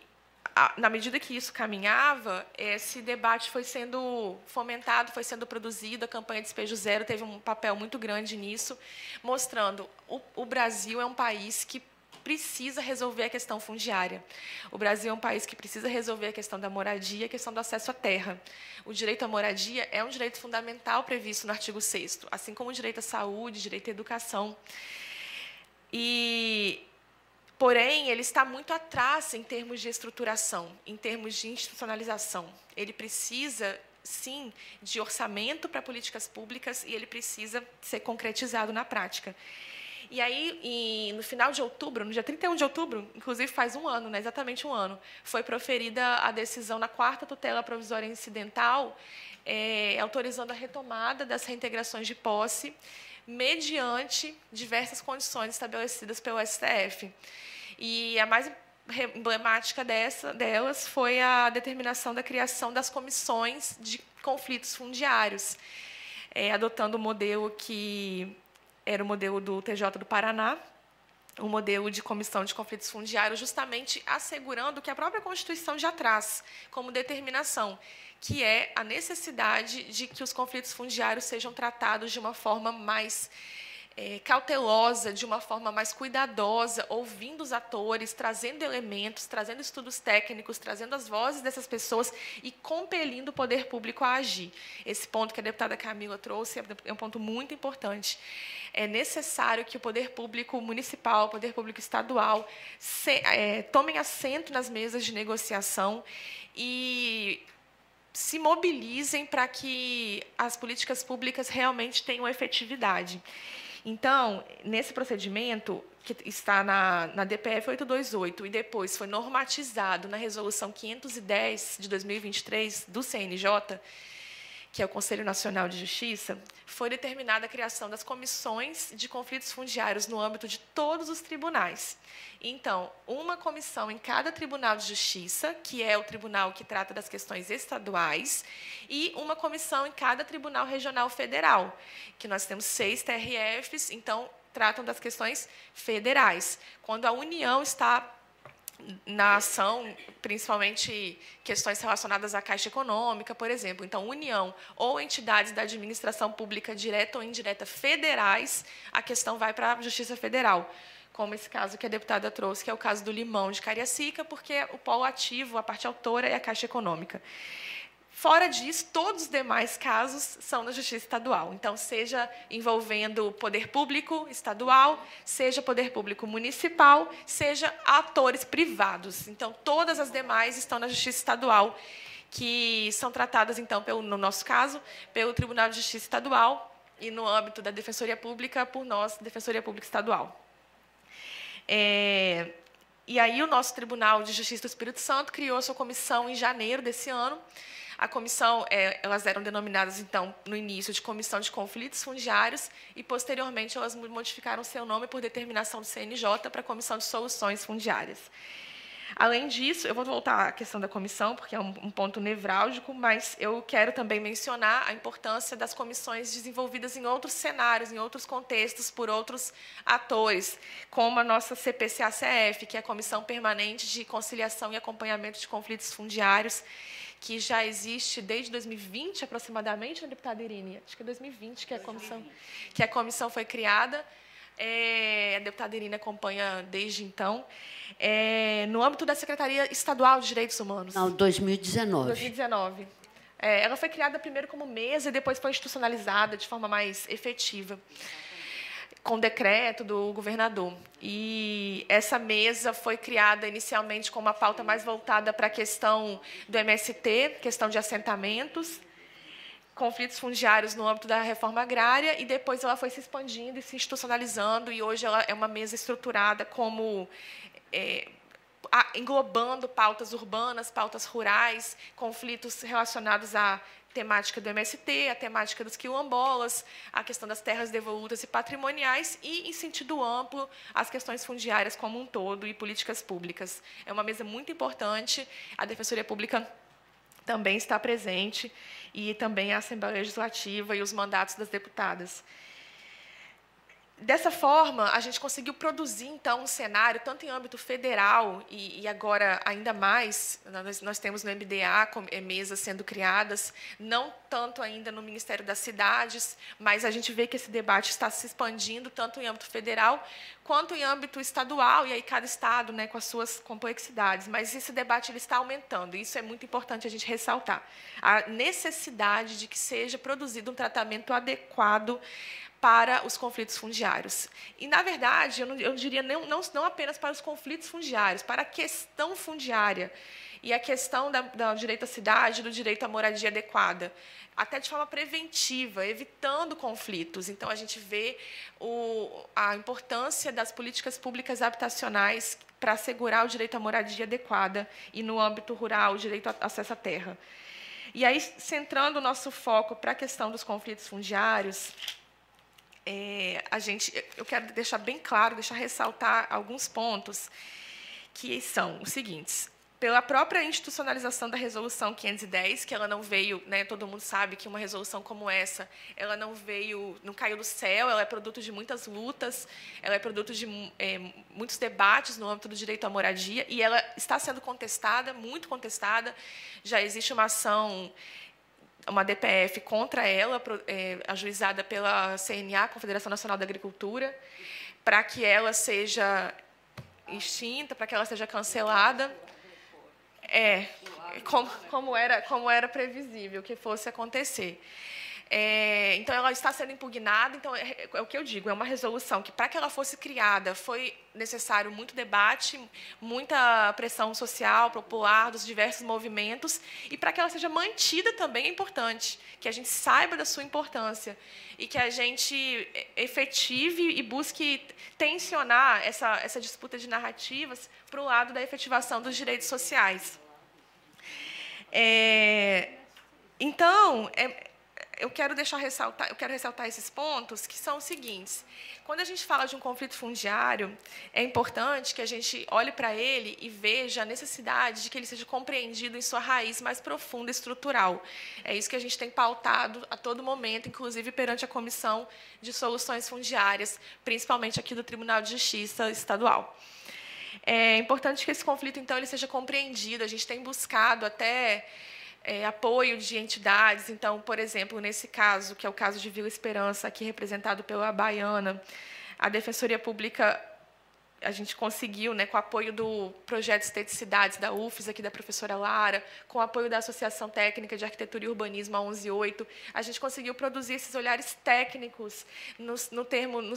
na medida que isso caminhava, esse debate foi sendo fomentado, foi sendo produzido, a campanha Despejo Zero teve um papel muito grande nisso, mostrando que o Brasil é um país que precisa resolver a questão fundiária. O Brasil é um país que precisa resolver a questão da moradia, a questão do acesso à terra. O direito à moradia é um direito fundamental previsto no artigo 6º, assim como o direito à saúde, direito à educação. Porém, ele está muito atrás em termos de estruturação, em termos de institucionalização. Ele precisa, sim, de orçamento para políticas públicas e ele precisa ser concretizado na prática. E aí, no final de outubro, no dia 31 de outubro, inclusive faz um ano, né, exatamente um ano, foi proferida a decisão na 4ª tutela provisória incidental, autorizando a retomada das reintegrações de posse, mediante diversas condições estabelecidas pelo STF. E a mais emblemática delas foi a determinação da criação das comissões de conflitos fundiários, adotando o modelo que era o modelo do TJ do Paraná, o modelo de comissão de conflitos fundiários, justamente assegurando que a própria Constituição já traz como determinação, que é a necessidade de que os conflitos fundiários sejam tratados de uma forma mais cautelosa, de uma forma mais cuidadosa, ouvindo os atores, trazendo elementos, trazendo estudos técnicos, trazendo as vozes dessas pessoas e compelindo o poder público a agir. Esse ponto que a deputada Camila trouxe é um ponto muito importante. É necessário que o poder público municipal, o poder público estadual, tomem assento nas mesas de negociação e se mobilizem para que as políticas públicas realmente tenham efetividade. Então, nesse procedimento, que está na DPF 828 e depois foi normatizado na Resolução 510 de 2023 do CNJ, que é o Conselho Nacional de Justiça, foi determinada a criação das comissões de conflitos fundiários no âmbito de todos os tribunais. Então, uma comissão em cada tribunal de justiça, que é o tribunal que trata das questões estaduais, e uma comissão em cada tribunal regional federal, que nós temos 6 TRFs, então, tratam das questões federais. Quando a União está na ação, principalmente questões relacionadas à Caixa Econômica, por exemplo. Então, União ou entidades da administração pública direta ou indireta federais, a questão vai para a Justiça Federal, como esse caso que a deputada trouxe, que é o caso do Limão de Cariacica, porque o polo ativo, a parte autora, é a Caixa Econômica. Fora disso, todos os demais casos são na Justiça Estadual. Então, seja envolvendo poder público estadual, seja poder público municipal, seja atores privados. Então, todas as demais estão na Justiça Estadual, que são tratadas, então, no nosso caso, pelo Tribunal de Justiça Estadual e, no âmbito da Defensoria Pública, por nós, Defensoria Pública Estadual. E aí, o nosso Tribunal de Justiça do Espírito Santo criou a sua comissão em janeiro desse ano. A comissão, elas eram denominadas, então, no início, de Comissão de Conflitos Fundiários e, posteriormente, elas modificaram seu nome por determinação do CNJ para Comissão de Soluções Fundiárias. Além disso, eu vou voltar à questão da comissão, porque é um ponto nevrálgico, mas eu quero também mencionar a importância das comissões desenvolvidas em outros cenários, em outros contextos, por outros atores, como a nossa CPCACF, que é a Comissão Permanente de Conciliação e Acompanhamento de Conflitos Fundiários, que já existe desde 2020, aproximadamente, né, deputada Irine? Acho que é 2020 que a comissão foi criada. A deputada Irine acompanha desde então. No âmbito da Secretaria Estadual de Direitos Humanos. Não, 2019. 2019. Ela foi criada primeiro como mesa e depois foi institucionalizada de forma mais efetiva, com decreto do governador. E essa mesa foi criada inicialmente com uma pauta mais voltada para a questão do MST, questão de assentamentos, conflitos fundiários no âmbito da reforma agrária, e depois ela foi se expandindo e se institucionalizando, e hoje ela é uma mesa estruturada como englobando pautas urbanas, pautas rurais, conflitos relacionados à temática do MST, a temática dos quilombolas, a questão das terras devolutas e patrimoniais e, em sentido amplo, as questões fundiárias como um todo e políticas públicas. É uma mesa muito importante. A Defensoria Pública também está presente e também a Assembleia Legislativa e os mandatos das deputadas. Dessa forma, a gente conseguiu produzir, então, um cenário, tanto em âmbito federal e agora ainda mais, nós temos no MDA mesas sendo criadas, não tanto ainda no Ministério das Cidades, mas a gente vê que esse debate está se expandindo, tanto em âmbito federal quanto em âmbito estadual, e aí cada estado, né, com as suas complexidades. Mas esse debate ele está aumentando, e isso é muito importante a gente ressaltar. A necessidade de que seja produzido um tratamento adequado para os conflitos fundiários. E, na verdade, eu diria não apenas para os conflitos fundiários, para a questão fundiária e a questão do direito à cidade, do direito à moradia adequada, até de forma preventiva, evitando conflitos. Então, a gente vê a importância das políticas públicas habitacionais para assegurar o direito à moradia adequada e, no âmbito rural, o direito ao acesso à terra. E aí, centrando o nosso foco para a questão dos conflitos fundiários, eu quero deixar bem claro, ressaltar alguns pontos que são os seguintes. Pela própria institucionalização da Resolução 510, que ela não veio, né, todo mundo sabe que uma resolução como essa, ela não caiu do céu, ela é produto de muitas lutas, ela é produto de muitos debates no âmbito do direito à moradia, e ela está sendo contestada, muito contestada. Já existe uma ação, uma DPF contra ela, ajuizada pela CNA, Confederação Nacional da Agricultura, para que ela seja extinta, para que ela seja cancelada. Como era previsível que fosse acontecer. Então, ela está sendo impugnada. Então, é o que eu digo, é uma resolução que, para que ela fosse criada, foi necessário muito debate, muita pressão social, popular, dos diversos movimentos, e para que ela seja mantida também é importante, que a gente saiba da sua importância e que a gente efetive e busque tensionar essa disputa de narrativas para o lado da efetivação dos direitos sociais. Então, eu quero ressaltar esses pontos, que são os seguintes. Quando a gente fala de um conflito fundiário, é importante que a gente olhe para ele e veja a necessidade de que ele seja compreendido em sua raiz mais profunda e estrutural. É isso que a gente tem pautado a todo momento, inclusive perante a Comissão de Soluções Fundiárias, principalmente aqui do Tribunal de Justiça Estadual. É importante que esse conflito, então, ele seja compreendido. A gente tem buscado até apoio de entidades. Então, por exemplo, nesse caso, que é o caso de Vila Esperança, aqui representado pela Baiana, a Defensoria Pública, a gente conseguiu, com o apoio do projeto Esteticidades da UFES, aqui da professora Lara, com o apoio da Associação Técnica de Arquitetura e Urbanismo, a 118, a gente conseguiu produzir esses olhares técnicos nos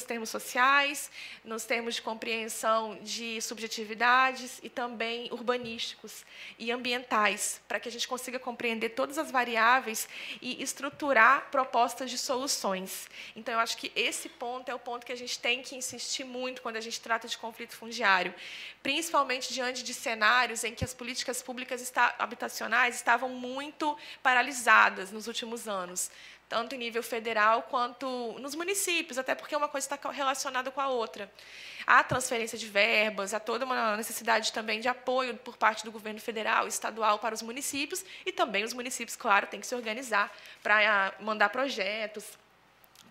termos sociais, nos termos de compreensão de subjetividades e também urbanísticos e ambientais, para que a gente consiga compreender todas as variáveis e estruturar propostas de soluções. Então, eu acho que esse ponto é o ponto que a gente tem que insistir muito quando a gente trata de conflito fundiário, principalmente diante de cenários em que as políticas públicas habitacionais estavam muito paralisadas nos últimos anos, tanto em nível federal quanto nos municípios, até porque uma coisa está relacionada com a outra. Há transferência de verbas, há toda uma necessidade também de apoio por parte do governo federal e estadual para os municípios, e também os municípios, claro, têm que se organizar para mandar projetos,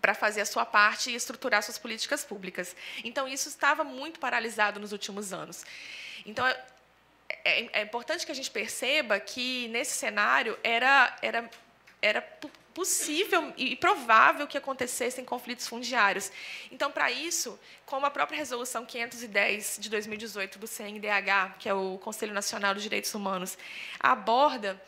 para fazer a sua parte e estruturar suas políticas públicas. Então, isso estava muito paralisado nos últimos anos. Então, é importante que a gente perceba que, nesse cenário, era possível e provável que acontecessem conflitos fundiários. Então, para isso, como a própria Resolução 510 de 2018 do CNDH, que é o Conselho Nacional dos Direitos Humanos, aborda,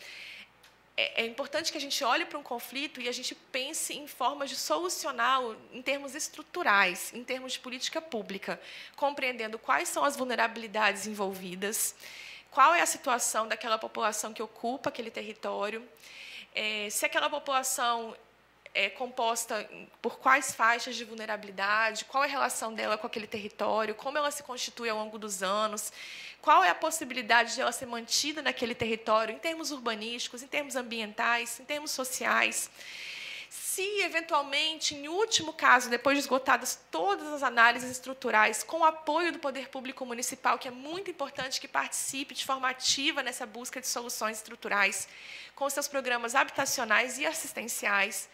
é importante que a gente olhe para um conflito e a gente pense em formas de solucioná-lo em termos estruturais, em termos de política pública, compreendendo quais são as vulnerabilidades envolvidas, qual é a situação daquela população que ocupa aquele território, se aquela população é composta por quais faixas de vulnerabilidade, qual é a relação dela com aquele território, como ela se constitui ao longo dos anos, qual é a possibilidade de ela ser mantida naquele território em termos urbanísticos, em termos ambientais, em termos sociais. Se, eventualmente, em último caso, depois de esgotadas todas as análises estruturais, com o apoio do poder público municipal, que é muito importante que participe de forma ativa nessa busca de soluções estruturais, com seus programas habitacionais e assistenciais,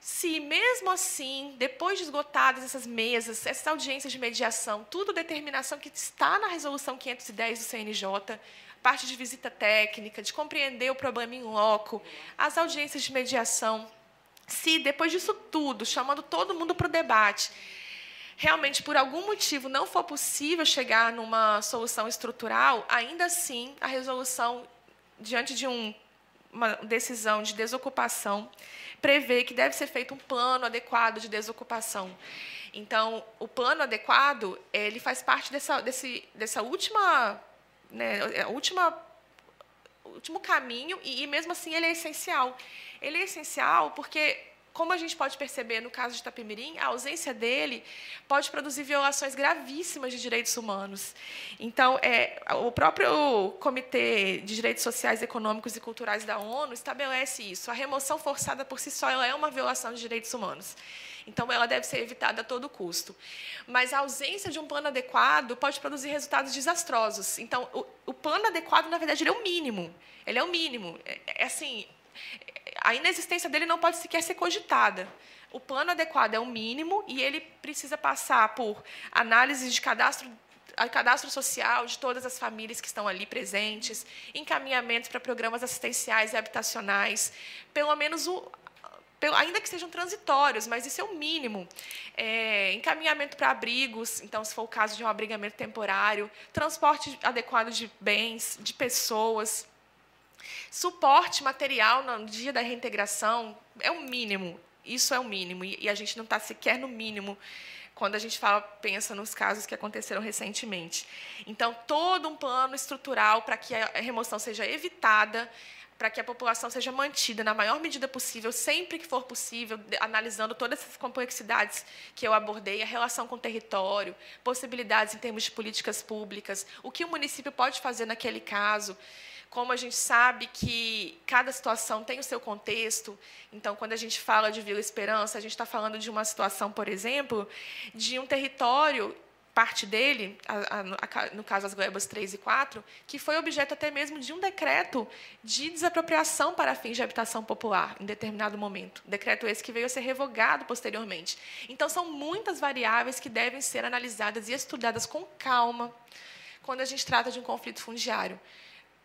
se, mesmo assim, depois de esgotadas essas mesas, essas audiências de mediação, tudo determinação que está na Resolução 510 do CNJ, parte de visita técnica, de compreender o problema em loco, as audiências de mediação, se, depois disso tudo, chamando todo mundo para o debate, realmente, por algum motivo, não for possível chegar numa solução estrutural, ainda assim, a resolução, diante de uma decisão de desocupação, prevê que deve ser feito um plano adequado de desocupação. Então, o plano adequado, ele faz parte dessa última, último caminho, e mesmo assim ele é essencial. Ele é essencial porque, como a gente pode perceber no caso de Itapemirim, a ausência dele pode produzir violações gravíssimas de direitos humanos. Então, o próprio Comitê de Direitos Sociais, Econômicos e Culturais da ONU estabelece isso. A remoção forçada por si só ela é uma violação de direitos humanos. Então, ela deve ser evitada a todo custo. Mas a ausência de um plano adequado pode produzir resultados desastrosos. Então, o plano adequado, na verdade, ele é o mínimo. Ele é o mínimo. Assim, a inexistência dele não pode sequer ser cogitada. O plano adequado é o mínimo e ele precisa passar por análise de cadastro social de todas as famílias que estão ali presentes, encaminhamentos para programas assistenciais e habitacionais, pelo menos ainda que sejam transitórios, mas isso é o mínimo. Encaminhamento para abrigos, então, se for o caso de um abrigamento temporário, transporte adequado de bens, de pessoas, Suporte material no dia da reintegração é o mínimo, isso é o mínimo, e a gente não está sequer no mínimo quando a gente pensa nos casos que aconteceram recentemente. Então, todo um plano estrutural para que a remoção seja evitada, para que a população seja mantida na maior medida possível, sempre que for possível, analisando todas essas complexidades que eu abordei, a relação com o território, possibilidades em termos de políticas públicas, o que o município pode fazer naquele caso. Como a gente sabe que cada situação tem o seu contexto, então, quando a gente fala de Vila Esperança, a gente está falando de uma situação, por exemplo, de um território, parte dele, no caso as glebas 3 e 4, que foi objeto até mesmo de um decreto de desapropriação para fins de habitação popular, em determinado momento. Decreto esse que veio a ser revogado posteriormente. Então, são muitas variáveis que devem ser analisadas e estudadas com calma quando a gente trata de um conflito fundiário,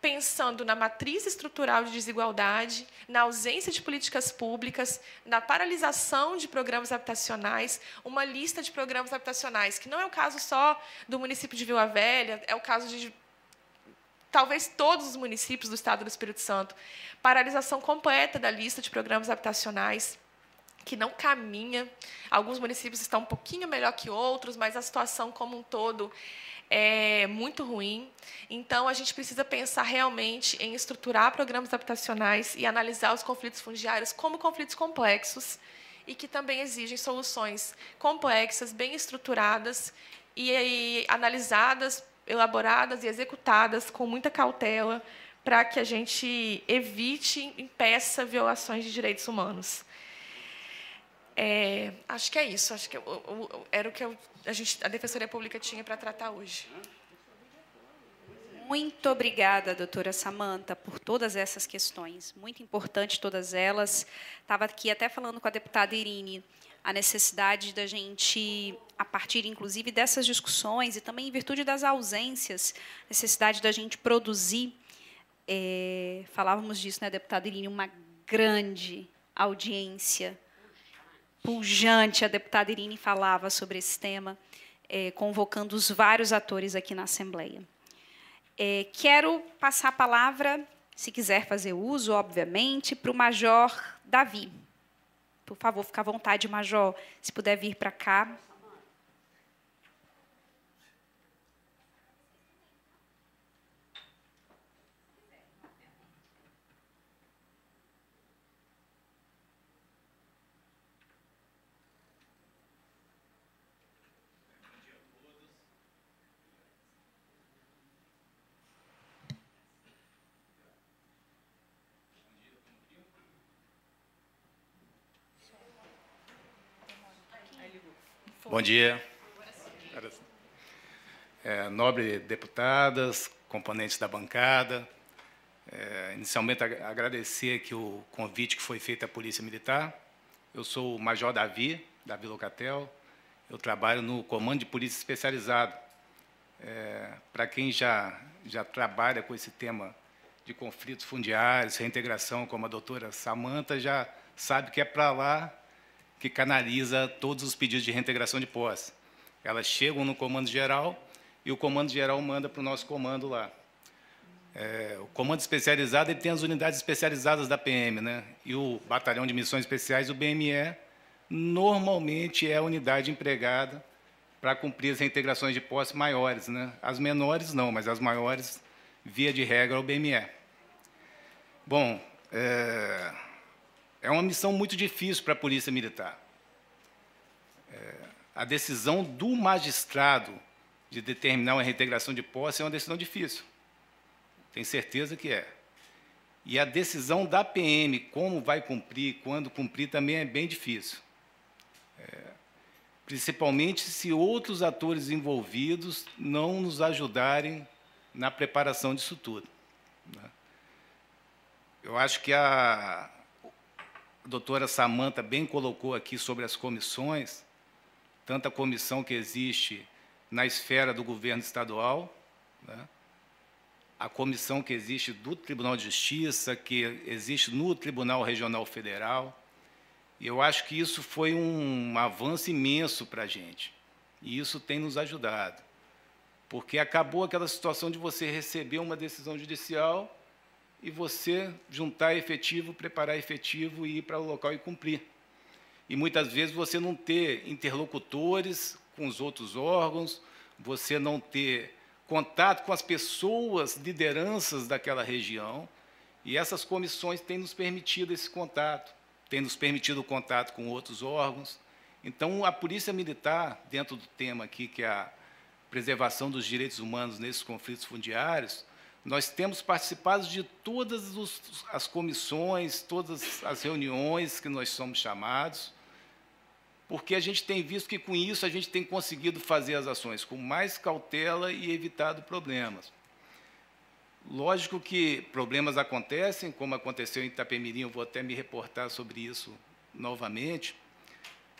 pensando na matriz estrutural de desigualdade, na ausência de políticas públicas, na paralisação de programas habitacionais, uma lista de programas habitacionais, que não é o caso só do município de Vila Velha, é o caso de talvez todos os municípios do Estado do Espírito Santo. Paralisação completa da lista de programas habitacionais, que não caminha. Alguns municípios estão um pouquinho melhor que outros, mas a situação como um todo é muito ruim. Então, a gente precisa pensar realmente em estruturar programas habitacionais e analisar os conflitos fundiários como conflitos complexos e que também exigem soluções complexas, bem estruturadas e analisadas, elaboradas e executadas com muita cautela para que a gente evite e impeça violações de direitos humanos. Acho que é isso. Acho que era o que a Defensoria Pública tinha para tratar hoje. Muito obrigada, doutora Samanta, por todas essas questões. Muito importante todas elas. Estava aqui até falando com a deputada Irine a necessidade da gente, a partir, inclusive, dessas discussões e também em virtude das ausências, necessidade da gente produzir, falávamos disso, né, deputada Irine, uma grande audiência pujante, a deputada Irine falava sobre esse tema, convocando os vários atores aqui na Assembleia. Quero passar a palavra, se quiser fazer uso, obviamente, para o Major Davi. Por favor, fique à vontade, Major, se puder vir para cá. Bom dia. Nobre deputadas, componentes da bancada. Inicialmente, agradecer aqui o convite que foi feito à Polícia Militar. Eu sou o Major Davi Locatel. Eu trabalho no Comando de Polícia Especializado. Para quem já trabalha com esse tema de conflitos fundiários, reintegração, como a doutora Samanta, já sabe que é para lá que canaliza todos os pedidos de reintegração de posse. Elas chegam no Comando Geral e o Comando Geral manda para o nosso comando lá. O Comando Especializado ele tem as unidades especializadas da PM, né? E o Batalhão de Missões Especiais, o BME, normalmente é a unidade empregada para cumprir as reintegrações de posse maiores, né? As menores não, mas as maiores, via de regra, é o BME. Bom, é uma missão muito difícil para a Polícia Militar. A decisão do magistrado de determinar uma reintegração de posse é uma decisão difícil. Tenho certeza que é. E a decisão da PM, como vai cumprir, quando cumprir, também é bem difícil. Principalmente se outros atores envolvidos não nos ajudarem na preparação disso tudo. Eu acho que a doutora Samanta bem colocou aqui sobre as comissões, tanto a comissão que existe na esfera do governo estadual, né, a comissão que existe do Tribunal de Justiça, que existe no Tribunal Regional Federal. E eu acho que isso foi um avanço imenso para a gente. E isso tem nos ajudado. Porque acabou aquela situação de você receber uma decisão judicial e você juntar efetivo, preparar efetivo e ir para o local e cumprir. E muitas vezes você não ter interlocutores com os outros órgãos, você não ter contato com as pessoas, lideranças daquela região, e essas comissões têm nos permitido esse contato, têm nos permitido o contato com outros órgãos. Então, a Polícia Militar, dentro do tema aqui, que é a preservação dos direitos humanos nesses conflitos fundiários, nós temos participado de todas as comissões, todas as reuniões que nós somos chamados, porque a gente tem visto que, com isso, a gente tem conseguido fazer as ações com mais cautela e evitado problemas. Lógico que problemas acontecem, como aconteceu em Itapemirim, eu vou até me reportar sobre isso novamente,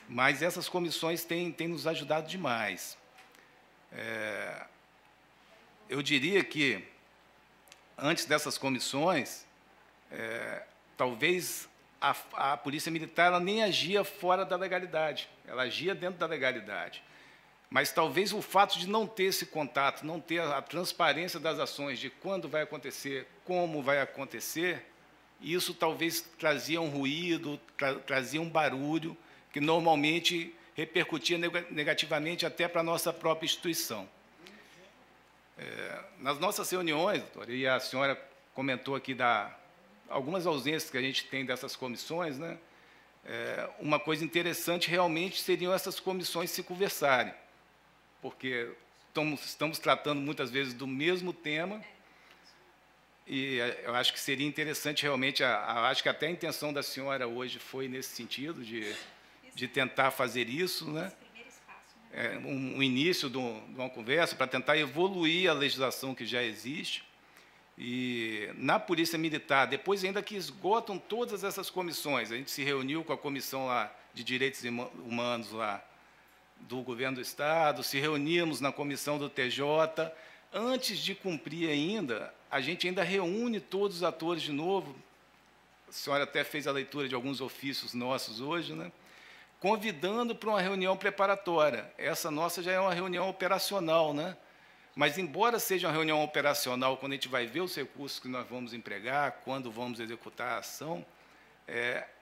mas essas comissões têm nos ajudado demais. Eu diria que, antes dessas comissões, talvez a Polícia Militar ela nem agia fora da legalidade, ela agia dentro da legalidade. Mas talvez o fato de não ter esse contato, não ter a transparência das ações, de quando vai acontecer, como vai acontecer, isso talvez trazia um ruído, trazia um barulho, que normalmente repercutia negativamente até para a nossa própria instituição. Nas nossas reuniões, doutora, e a senhora comentou aqui algumas ausências que a gente tem dessas comissões, né? Uma coisa interessante realmente seriam essas comissões se conversarem, porque estamos tratando muitas vezes do mesmo tema, e eu acho que seria interessante realmente, acho que até a intenção da senhora hoje foi nesse sentido, de tentar fazer isso, né? Um início de uma conversa para tentar evoluir a legislação que já existe. E na Polícia Militar, depois ainda que esgotam todas essas comissões, a gente se reuniu com a Comissão lá de Direitos Humanos lá do Governo do Estado, se reunimos na Comissão do TJ, antes de cumprir ainda, a gente ainda reúne todos os atores de novo, a senhora até fez a leitura de alguns ofícios nossos hoje, né? Convidando para uma reunião preparatória. Essa nossa já é uma reunião operacional, né? Mas, embora seja uma reunião operacional, quando a gente vai ver os recursos que nós vamos empregar, quando vamos executar a ação,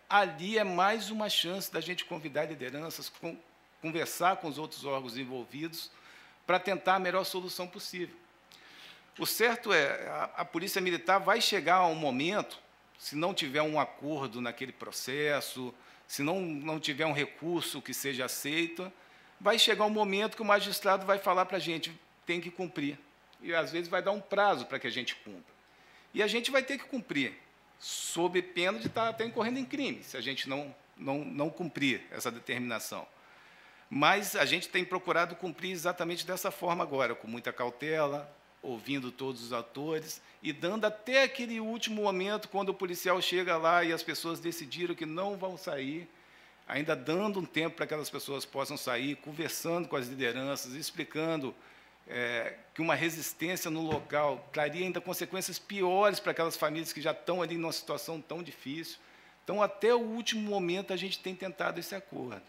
ali é mais uma chance da gente convidar lideranças, conversar com os outros órgãos envolvidos, para tentar a melhor solução possível. O certo é, a Polícia Militar vai chegar a um momento, se não tiver um acordo naquele processo, se não tiver um recurso que seja aceito, vai chegar um momento que o magistrado vai falar para a gente, tem que cumprir. E, às vezes, vai dar um prazo para que a gente cumpra. E a gente vai ter que cumprir, sob pena de estar até incorrendo em crime, se a gente não cumprir essa determinação. Mas a gente tem procurado cumprir exatamente dessa forma agora, com muita cautela, ouvindo todos os atores e dando até aquele último momento, quando o policial chega lá e as pessoas decidiram que não vão sair, ainda dando um tempo para que aquelas pessoas possam sair, conversando com as lideranças, explicando que uma resistência no local traria ainda consequências piores para aquelas famílias que já estão ali numa situação tão difícil. Então, até o último momento, a gente tem tentado esse acordo.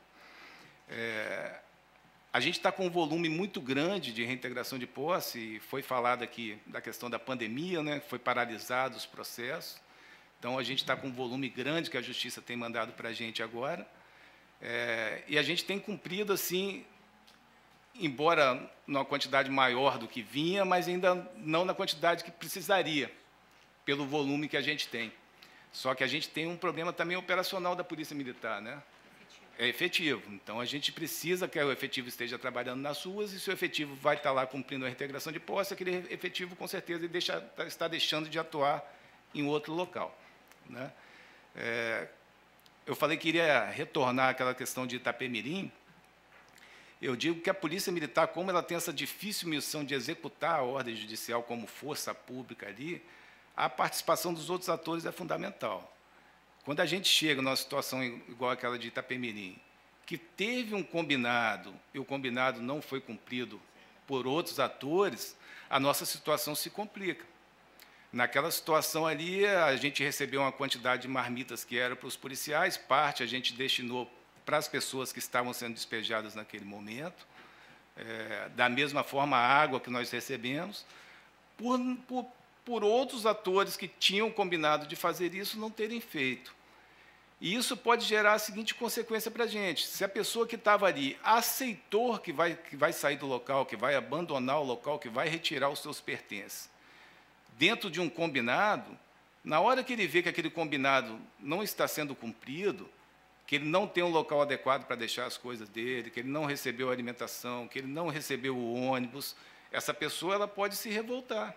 A gente está com um volume muito grande de reintegração de posse, e foi falado aqui da questão da pandemia, né? Foi paralisado os processos. Então, a gente está com um volume grande que a Justiça tem mandado para a gente agora. E a gente tem cumprido, assim, embora numa quantidade maior do que vinha, mas ainda não na quantidade que precisaria, pelo volume que a gente tem. Só que a gente tem um problema também operacional da Polícia Militar, né? É efetivo. Então, a gente precisa que o efetivo esteja trabalhando nas ruas, e se o efetivo vai estar lá cumprindo a reintegração de posse, aquele efetivo, com certeza, está deixando de atuar em outro local, né? Eu falei que iria retornar àquela questão de Itapemirim. Eu digo que a Polícia Militar, como ela tem essa difícil missão de executar a ordem judicial como força pública ali, a participação dos outros atores é fundamental. Quando a gente chega numa situação igual àquela de Itapemirim, que teve um combinado, e o combinado não foi cumprido por outros atores, a nossa situação se complica. Naquela situação ali, a gente recebeu uma quantidade de marmitas que era para os policiais, parte a gente destinou para as pessoas que estavam sendo despejadas naquele momento, da mesma forma a água que nós recebemos, por outros atores que tinham combinado de fazer isso não terem feito. E isso pode gerar a seguinte consequência para a gente: se a pessoa que estava ali aceitou que vai sair do local, que vai abandonar o local, que vai retirar os seus pertences, dentro de um combinado, na hora que ele vê que aquele combinado não está sendo cumprido, que ele não tem um local adequado para deixar as coisas dele, que ele não recebeu a alimentação, que ele não recebeu o ônibus, essa pessoa ela pode se revoltar.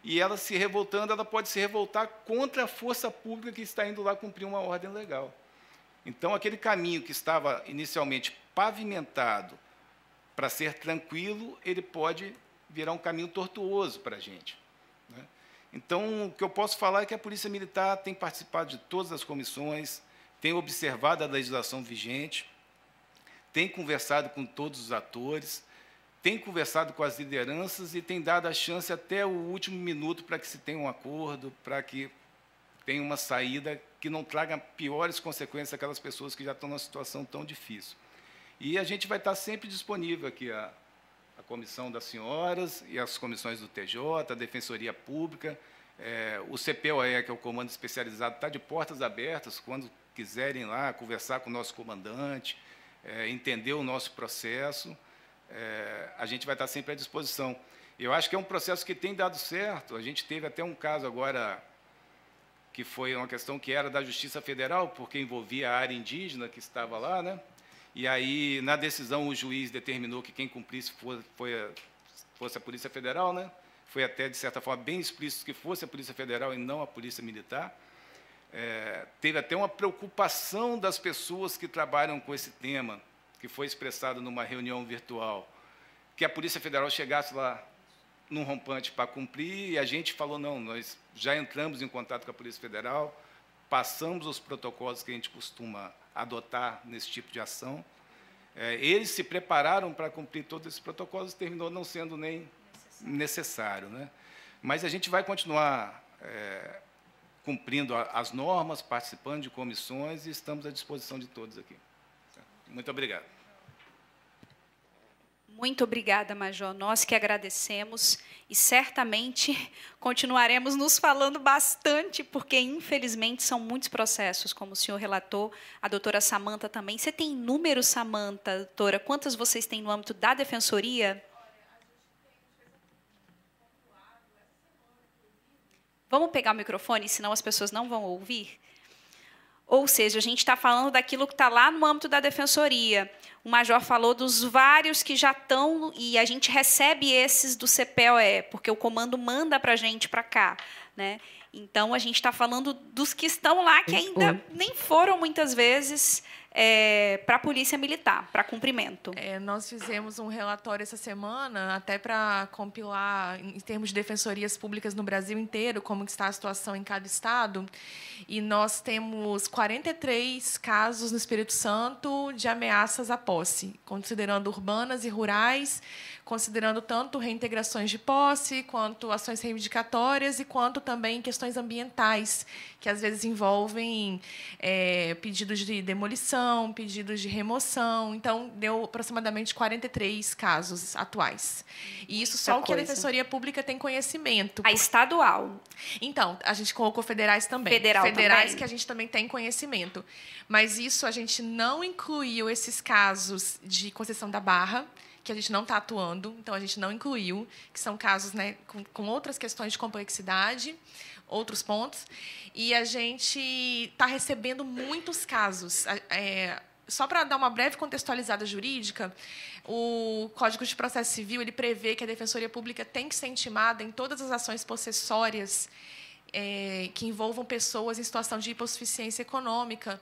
E ela se revoltando, ela pode se revoltar contra a força pública que está indo lá cumprir uma ordem legal. Então, aquele caminho que estava inicialmente pavimentado para ser tranquilo, ele pode virar um caminho tortuoso para a gente, né? Então, o que eu posso falar é que a Polícia Militar tem participado de todas as comissões, tem observado a legislação vigente, tem conversado com todos os atores, tem conversado com as lideranças e tem dado a chance até o último minuto para que se tenha um acordo, para que tenha uma saída que não traga piores consequências àquelas pessoas que já estão numa situação tão difícil. E a gente vai estar sempre disponível aqui, a comissão das senhoras e as comissões do TJ, a Defensoria Pública, o CPOE, que é o Comando Especializado, está de portas abertas, quando quiserem lá conversar com o nosso comandante, entender o nosso processo, a gente vai estar sempre à disposição. Eu acho que é um processo que tem dado certo. A gente teve até um caso agora, que foi uma questão que era da Justiça Federal, porque envolvia a área indígena que estava lá, né? E aí, na decisão, o juiz determinou que quem cumprisse fosse a Polícia Federal, né? Foi até, de certa forma, bem explícito que fosse a Polícia Federal e não a Polícia Militar. Teve até uma preocupação das pessoas que trabalham com esse tema, que foi expressado numa reunião virtual, que a Polícia Federal chegasse lá num rompante para cumprir, e a gente falou, não, nós já entramos em contato com a Polícia Federal, passamos os protocolos que a gente costuma adotar nesse tipo de ação. Eles se prepararam para cumprir todos esses protocolos, terminou não sendo nem necessário, né? Mas a gente vai continuar cumprindo as normas, participando de comissões, e estamos à disposição de todos aqui. Muito obrigado. Muito obrigada, Major. Nós que agradecemos e certamente continuaremos nos falando bastante, porque, infelizmente, são muitos processos, como o senhor relatou, a doutora Samanta também. Você tem números, Samanta, doutora? Quantas vocês têm no âmbito da Defensoria? Vamos pegar o microfone, senão as pessoas não vão ouvir? Ou seja, a gente está falando daquilo que está lá no âmbito da Defensoria. O Major falou dos vários que já estão, e a gente recebe esses do CPOE, porque o comando manda para a gente para cá, né? Então, a gente está falando dos que estão lá, que ainda nem foram, muitas vezes, para a Polícia Militar, para cumprimento. Nós fizemos um relatório essa semana, até para compilar, em termos de defensorias públicas no Brasil inteiro, como está a situação em cada estado, e nós temos 43 casos no Espírito Santo de ameaças à posse, considerando urbanas e rurais, considerando tanto reintegrações de posse, quanto ações reivindicatórias, e quanto também questões ambientais, que às vezes envolvem pedidos de demolição, pedidos de remoção. Então, deu aproximadamente 43 casos atuais. E isso só o que a Defensoria Pública tem conhecimento. A estadual. Então, a gente colocou federais também. Federais também. Que a gente também tem conhecimento. Mas isso a gente não incluiu esses casos de Conceição da Barra, que a gente não está atuando, então a gente não incluiu, que são casos, né, com outras questões de complexidade, outros pontos, e a gente está recebendo muitos casos. Só para dar uma breve contextualizada jurídica, o Código de Processo Civil ele prevê que a Defensoria Pública tem que ser intimada em todas as ações possessórias que envolvam pessoas em situação de hipossuficiência econômica.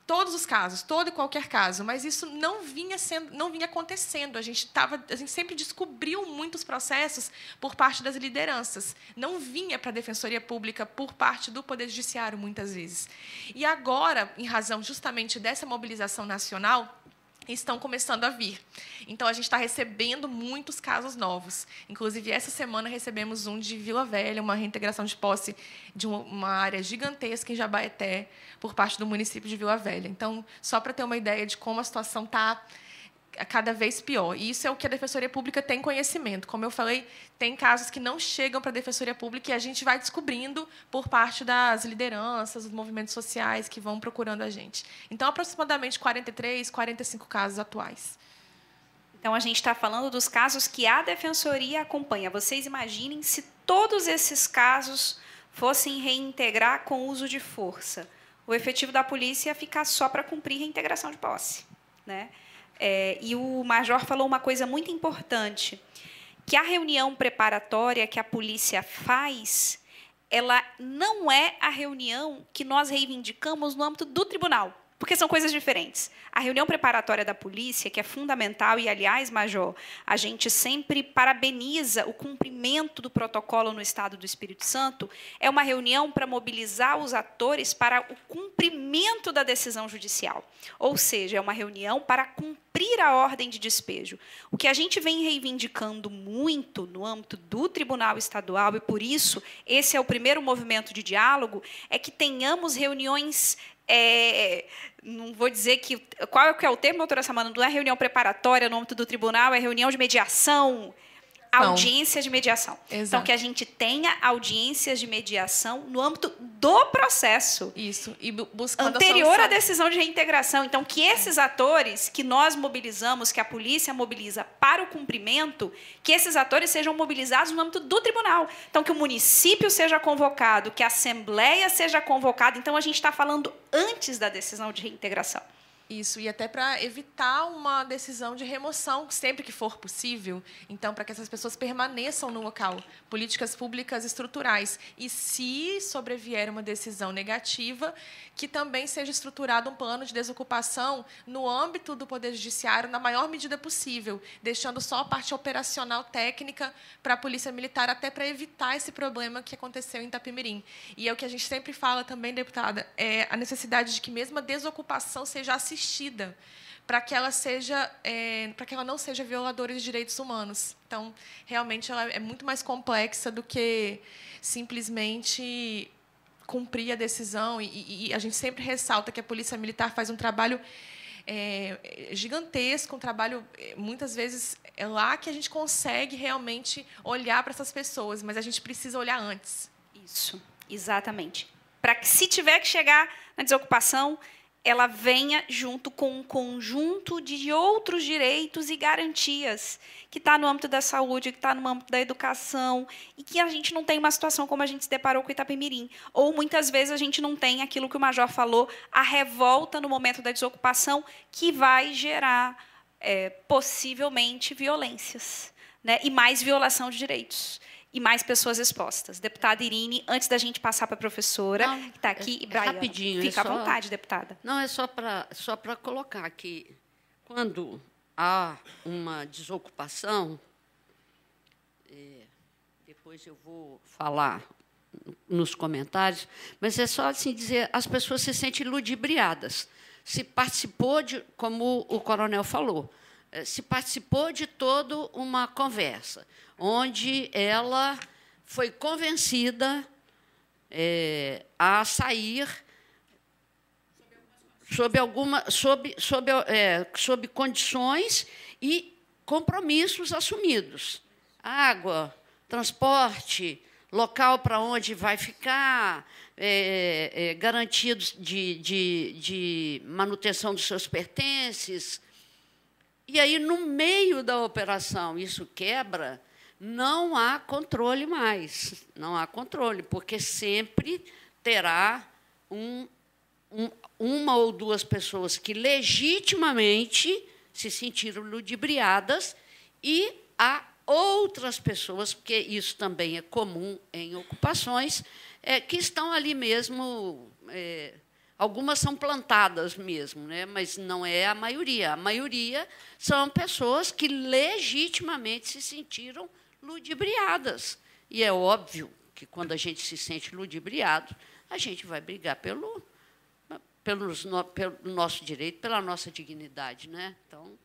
Todos os casos, todo e qualquer caso, mas isso não vinha acontecendo. A gente sempre descobriu muitos processos por parte das lideranças. Não vinha para a Defensoria Pública por parte do Poder Judiciário, muitas vezes. E agora, em razão justamente dessa mobilização nacional, estão começando a vir. Então, a gente está recebendo muitos casos novos. Inclusive, essa semana recebemos um de Vila Velha, uma reintegração de posse de uma área gigantesca em Jabaeté, por parte do município de Vila Velha. Então, só para ter uma ideia de como a situação está cada vez pior. E isso é o que a Defensoria Pública tem conhecimento. Como eu falei, tem casos que não chegam para a Defensoria Pública e a gente vai descobrindo por parte das lideranças, dos movimentos sociais que vão procurando a gente. Então, aproximadamente 43, 45 casos atuais. Então, a gente está falando dos casos que a Defensoria acompanha. Vocês imaginem se todos esses casos fossem reintegrar com uso de força. O efetivo da polícia ia ficar só para cumprir reintegração de posse, né? E o Major falou uma coisa muito importante, que a reunião preparatória que a polícia faz, ela não é a reunião que nós reivindicamos no âmbito do tribunal, porque são coisas diferentes. A reunião preparatória da polícia, que é fundamental, e, aliás, Major, a gente sempre parabeniza o cumprimento do protocolo no Estado do Espírito Santo, é uma reunião para mobilizar os atores para o cumprimento da decisão judicial. Ou seja, é uma reunião para cumprir a ordem de despejo. O que a gente vem reivindicando muito no âmbito do Tribunal Estadual, e, por isso, esse é o primeiro movimento de diálogo, é que tenhamos reuniões... não vou dizer que... Qual é o termo, doutora Samana? Não é reunião preparatória no âmbito do tribunal, é reunião de mediação, audiência de mediação. Exato. Então, que a gente tenha audiências de mediação no âmbito do processo. Isso, e buscando anterior à decisão de reintegração. Então, que esses atores que nós mobilizamos, que a polícia mobiliza para o cumprimento, que esses atores sejam mobilizados no âmbito do tribunal. Então, que o município seja convocado, que a Assembleia seja convocada. Então, a gente está falando antes da decisão de reintegração. Isso, e até para evitar uma decisão de remoção, sempre que for possível. Então, para que essas pessoas permaneçam no local. Políticas públicas estruturais. E, se sobrevier uma decisão negativa, que também seja estruturado um plano de desocupação no âmbito do Poder Judiciário, na maior medida possível, deixando só a parte operacional técnica para a Polícia Militar, até para evitar esse problema que aconteceu em Itapemirim. E é o que a gente sempre fala também, deputada, é a necessidade de que mesmo a desocupação seja assistida, para que ela não seja violadora de direitos humanos. Então, realmente, ela é muito mais complexa do que simplesmente cumprir a decisão. E a gente sempre ressalta que a Polícia Militar faz um trabalho gigantesco, um trabalho, muitas vezes, é lá que a gente consegue realmente olhar para essas pessoas, mas a gente precisa olhar antes. Isso, exatamente. Para que, se tiver que chegar na desocupação, ela venha junto com um conjunto de outros direitos e garantias que está no âmbito da saúde, que está no âmbito da educação, e que a gente não tem uma situação como a gente se deparou com Itapemirim. Ou, muitas vezes, a gente não tem aquilo que o Major falou, a revolta no momento da desocupação, que vai gerar, possivelmente, violências, né? E mais violação de direitos. E mais pessoas expostas. Deputada Irine, antes da gente passar para a professora, que está aqui, e Braiana. Rapidinho. Fica à vontade, deputada. Não, é só para colocar que, quando há uma desocupação, depois eu vou falar nos comentários, mas é só assim dizer, as pessoas se sentem ludibriadas. Se participou como o coronel falou, se participou de toda uma conversa, onde ela foi convencida a sair sob condições e compromissos assumidos. Água, transporte, local para onde vai ficar, garantidos de manutenção dos seus pertences. E aí, no meio da operação, isso quebra, não há controle mais. Não há controle, porque sempre terá uma ou duas pessoas que legitimamente se sentiram ludibriadas e há outras pessoas, porque isso também é comum em ocupações, que estão ali mesmo... Algumas são plantadas mesmo, né? Mas não é a maioria. A maioria são pessoas que legitimamente se sentiram ludibriadas. E é óbvio que, quando a gente se sente ludibriado, a gente vai brigar pelo nosso direito, pela nossa dignidade, né? Então,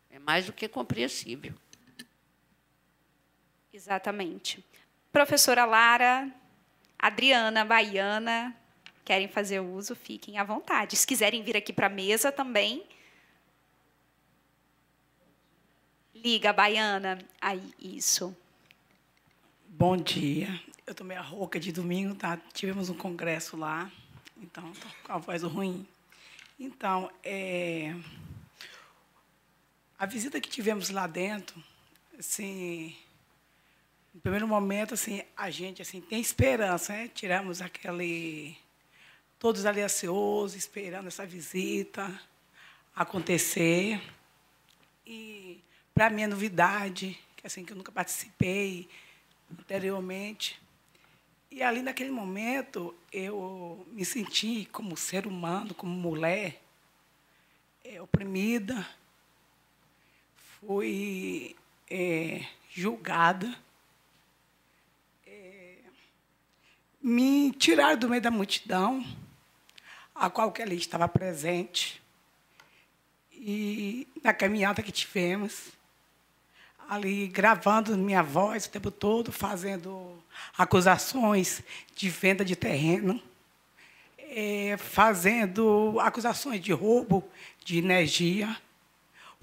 é mais do que compreensível. Exatamente. Professora Lara, Adriana, Baiana... querem fazer uso, fiquem à vontade. Se quiserem vir aqui para a mesa também. Liga, Baiana. Aí, isso. Bom dia. Eu estou meio rouca de domingo, tá? Tivemos um congresso lá, então estou com a voz ruim. Então, a visita que tivemos lá dentro, assim, no primeiro momento, assim, a gente assim tem esperança, né? Tiramos todos ali ansiosos, esperando essa visita acontecer. E para mim é novidade, que assim que eu nunca participei anteriormente. E ali naquele momento eu me senti como ser humano, como mulher, oprimida, fui julgada, me tiraram do meio da multidão, a qual que ali estava presente, e na caminhada que tivemos, ali gravando minha voz o tempo todo, fazendo acusações de venda de terreno, fazendo acusações de roubo de energia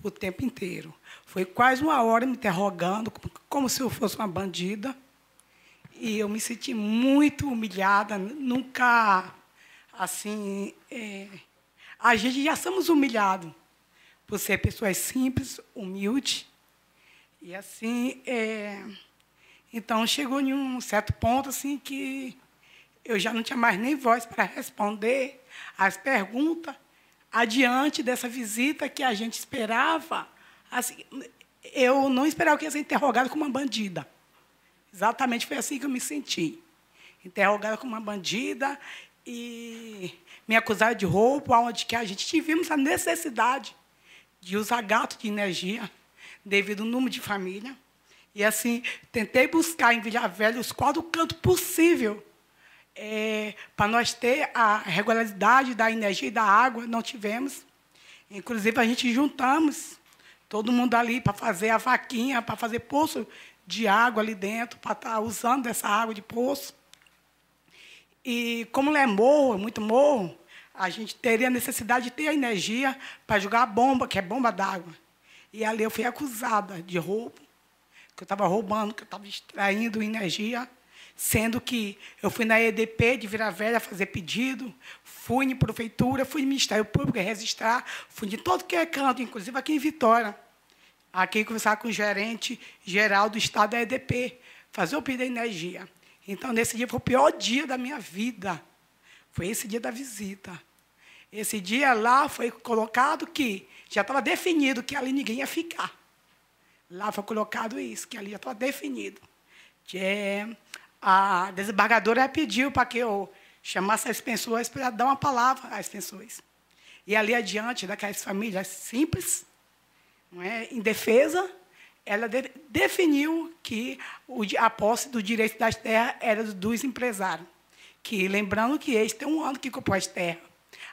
o tempo inteiro. Foi quase 1 hora me interrogando, como se eu fosse uma bandida, e eu me senti muito humilhada. Nunca, assim, a gente já somos humilhados por ser pessoas simples, humildes. E assim, então chegou em um certo ponto assim que eu já não tinha mais nem voz para responder as perguntas adiante dessa visita que a gente esperava. Assim, eu não esperava que ia ser interrogada como uma bandida. Exatamente foi assim que eu me senti. Interrogada como uma bandida e me acusaram de roubo, onde que a gente tivemos a necessidade de usar gato de energia devido ao número de família. E, assim, tentei buscar em Vila Velha os 4 cantos possíveis para nós ter a regularidade da energia e da água. Não tivemos. Inclusive, a gente juntamos todo mundo ali para fazer a vaquinha, para fazer poço de água ali dentro, para estar usando essa água de poço. E, como lá é morro, muito morro, a gente teria necessidade de ter a energia para jogar a bomba, que é bomba d'água. E ali eu fui acusada de roubo, que eu estava roubando, que eu estava extraindo energia, sendo que eu fui na EDP de Vila Velha fazer pedido, fui em prefeitura, fui no Ministério Público registrar, fui de todo que é canto, inclusive aqui em Vitória, aqui conversar com o gerente geral do estado da EDP, fazer o pedido de energia. Então, nesse dia foi o pior dia da minha vida. Foi esse dia da visita. Esse dia lá foi colocado que já estava definido que ali ninguém ia ficar. Lá foi colocado isso, que ali já estava definido. A desembargadora pediu para que eu chamasse as pessoas para dar uma palavra às pessoas. E ali adiante, daquelas famílias simples, não é, em defesa, ela definiu que a posse do direito das terras era dos empresários. Que, lembrando que eles têm 1 ano que comprou as terras.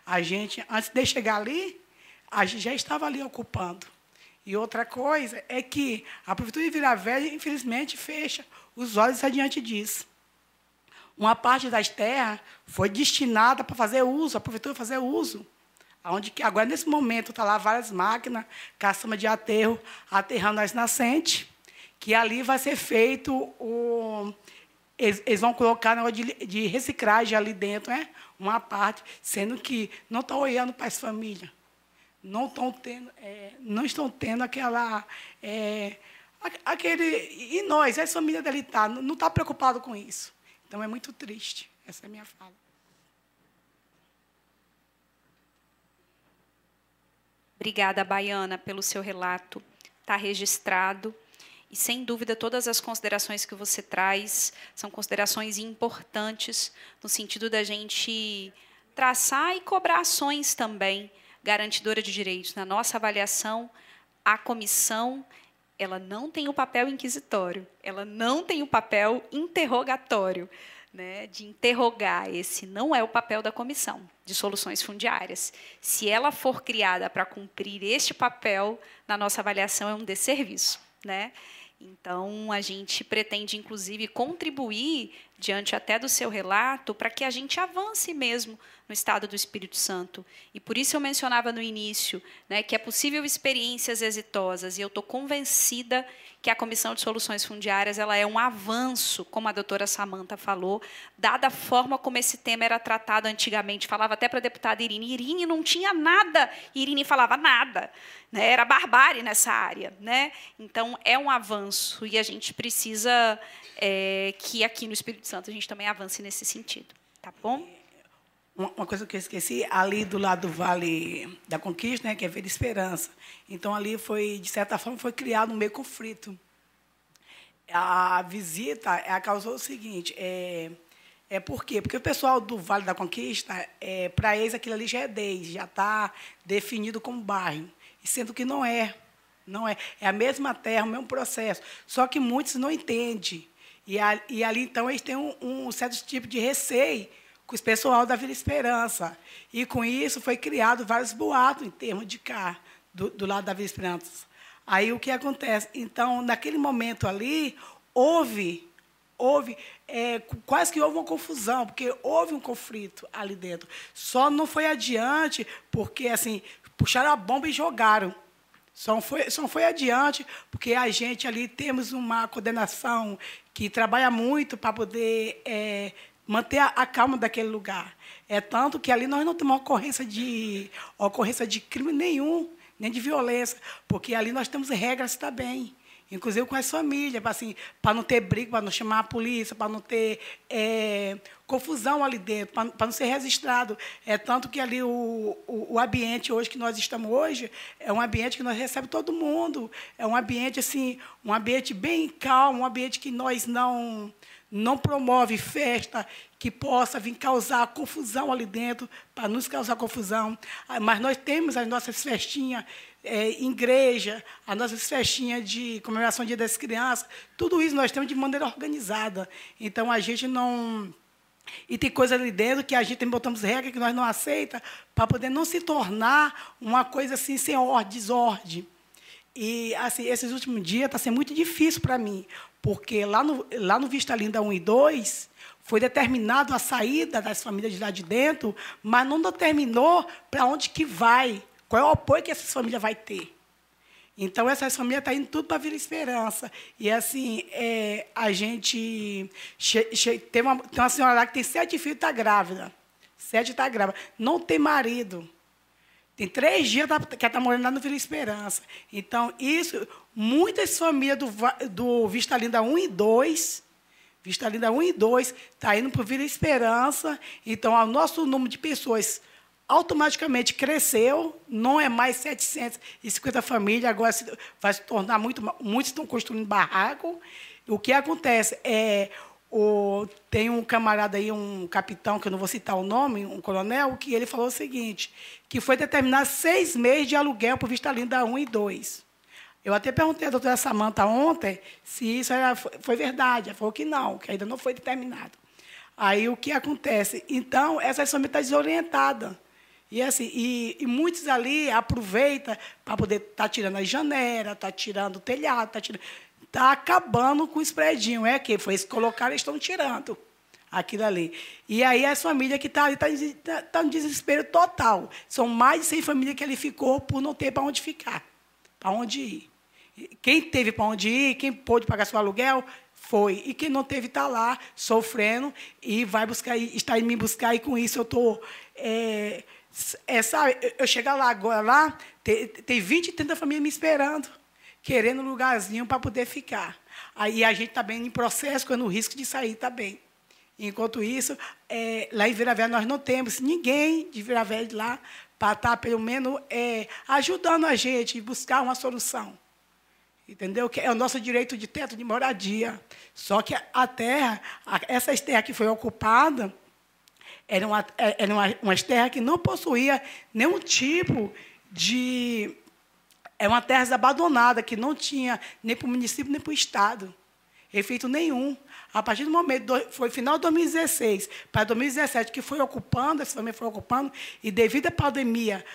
A gente, antes de chegar ali, a gente já estava ali ocupando. E outra coisa é que a Prefeitura de Vila Velha, infelizmente, fecha os olhos adiante disso. Uma parte das terras foi destinada para fazer uso, a Prefeitura fazer uso. Onde que agora, nesse momento, está lá várias máquinas, caçamba de aterro, aterrando as nascentes, que ali vai ser feito eles vão colocar na hora de reciclagem ali dentro, né? Uma parte, sendo que não estão olhando para as famílias. Não estão tendo aquela... e nós, as famílias dali, não estão preocupadas com isso. Então, é muito triste. Essa é a minha fala. Obrigada, Baiana, pelo seu relato. Está registrado. E, sem dúvida, todas as considerações que você traz são considerações importantes no sentido da gente traçar e cobrar ações também garantidora de direitos. Na nossa avaliação, a comissão ela não tem o papel inquisitório, ela não tem o papel interrogatório, né, de interrogar. Esse não é o papel da comissão de soluções fundiárias. Se ela for criada para cumprir este papel, na nossa avaliação, é um desserviço, né? Então, a gente pretende, inclusive, contribuir diante até do seu relato, para que a gente avance mesmo no estado do Espírito Santo. E por isso eu mencionava no início, né, que é possível experiências exitosas, e eu estou convencida que a Comissão de Soluções Fundiárias ela é um avanço, como a doutora Samanta falou, dada a forma como esse tema era tratado antigamente. Falava até para a deputada Irine. Irine não tinha nada. Irine falava nada. Né? Era barbárie nessa área. Né? Então, é um avanço, e a gente precisa que aqui no Espírito Santo a gente também avance nesse sentido. Tá bom? Uma coisa que eu esqueci, ali do lado do Vale da Conquista, né, que é Vila Esperança. Então, ali foi, de certa forma, foi criado um meio conflito. A visita causou o seguinte, por quê? Porque o pessoal do Vale da Conquista, para eles, aquilo ali já é já está definido como bairro, sendo que não é. Não é. É a mesma terra, o mesmo processo. Só que muitos não entendem. E ali, então, eles têm um certo tipo de receio com o pessoal da Vila Esperança. E, com isso, foi criado vários boatos em termos de cá, do lado da Vila Esperança. Aí, o que acontece? Então, naquele momento ali, quase que houve uma confusão, porque houve um conflito ali dentro. Só não foi adiante, porque, assim, puxaram a bomba e jogaram. Só não foi adiante, porque a gente ali temos uma coordenação que trabalha muito para poder manter a calma daquele lugar. É tanto que ali nós não temos ocorrência de crime nenhum, nem de violência, porque ali nós temos regras também, inclusive com as famílias, para não ter briga, para não chamar a polícia, para não ter confusão ali dentro, para não ser registrado. É tanto que ali o ambiente hoje que nós estamos hoje é um ambiente que nós recebemos todo mundo, é um ambiente assim, um ambiente bem calmo, um ambiente que nós não promove festa que possa vir causar confusão ali dentro, para nos causar confusão. Mas nós temos as nossas festinhas em igreja, as nossas festinhas de comemoração do Dia das Crianças, tudo isso nós temos de maneira organizada. Então, a gente não... E tem coisa ali dentro que a gente botamos regra que nós não aceitamos, para poder não se tornar uma coisa assim, sem desordem. E, assim, esses últimos dias está sendo muito difícil para mim, porque lá no Vista Linda 1 e 2, foi determinado a saída das famílias de lá de dentro, mas não determinou para onde que vai, qual é o apoio que essas famílias vão ter. Então, essas famílias estão indo tudo para a Vila Esperança. E, assim, a gente... Tem uma senhora lá que tem 7 filhos e está grávida. 7 está grávida. Não tem marido. Tem 3 dias que ela está morando lá no Vila Esperança. Então, isso, muitas famílias do Vista Linda 1 e 2, Vista Linda 1 e 2, está indo para o Vila Esperança. Então, o nosso número de pessoas automaticamente cresceu, não é mais 750 famílias, agora vai se tornar muitos estão construindo barraco. O que acontece tem um camarada aí, um capitão, que eu não vou citar o nome, um coronel, que ele falou o seguinte, que foi determinar 6 meses de aluguel para o Vista Linda 1 e 2. Eu até perguntei à doutora Samanta ontem se isso foi verdade. Ela falou que não, que ainda não foi determinado. Aí, o que acontece? Então, essas famílias estão desorientadas. E, assim, e muitos ali aproveitam para poder estar tirando as janelas, estar tirando o telhado, está acabando com os predinhos. Foi isso que colocaram, eles estão tirando aquilo ali. E aí as famílias que estão ali estão em desespero total. São mais de 100 famílias que ele ficou por não ter para onde ficar, para onde ir. Quem teve para onde ir, quem pôde pagar seu aluguel, foi. E quem não teve está lá, sofrendo, e vai buscar, está indo me buscar, e com isso eu estou... sabe, eu chego lá agora, tem 20, 30 famílias me esperando, querendo um lugarzinho para poder ficar. Aí a gente está bem em processo, correndo o risco de sair também. Enquanto isso, lá em Vila Velha, nós não temos ninguém de Vila Velha lá para estar, pelo menos, ajudando a gente a buscar uma solução. Entendeu? Que é o nosso direito de teto de moradia. Só que a terra, essas terras que foi ocupada, eram umas terras que não possuía nenhum tipo de... uma terra abandonada, que não tinha nem para o município, nem para o Estado. Efeito nenhum. A partir do momento, foi final de 2016 para 2017, que foi ocupando, essa família foi ocupando, e devido à pandemia,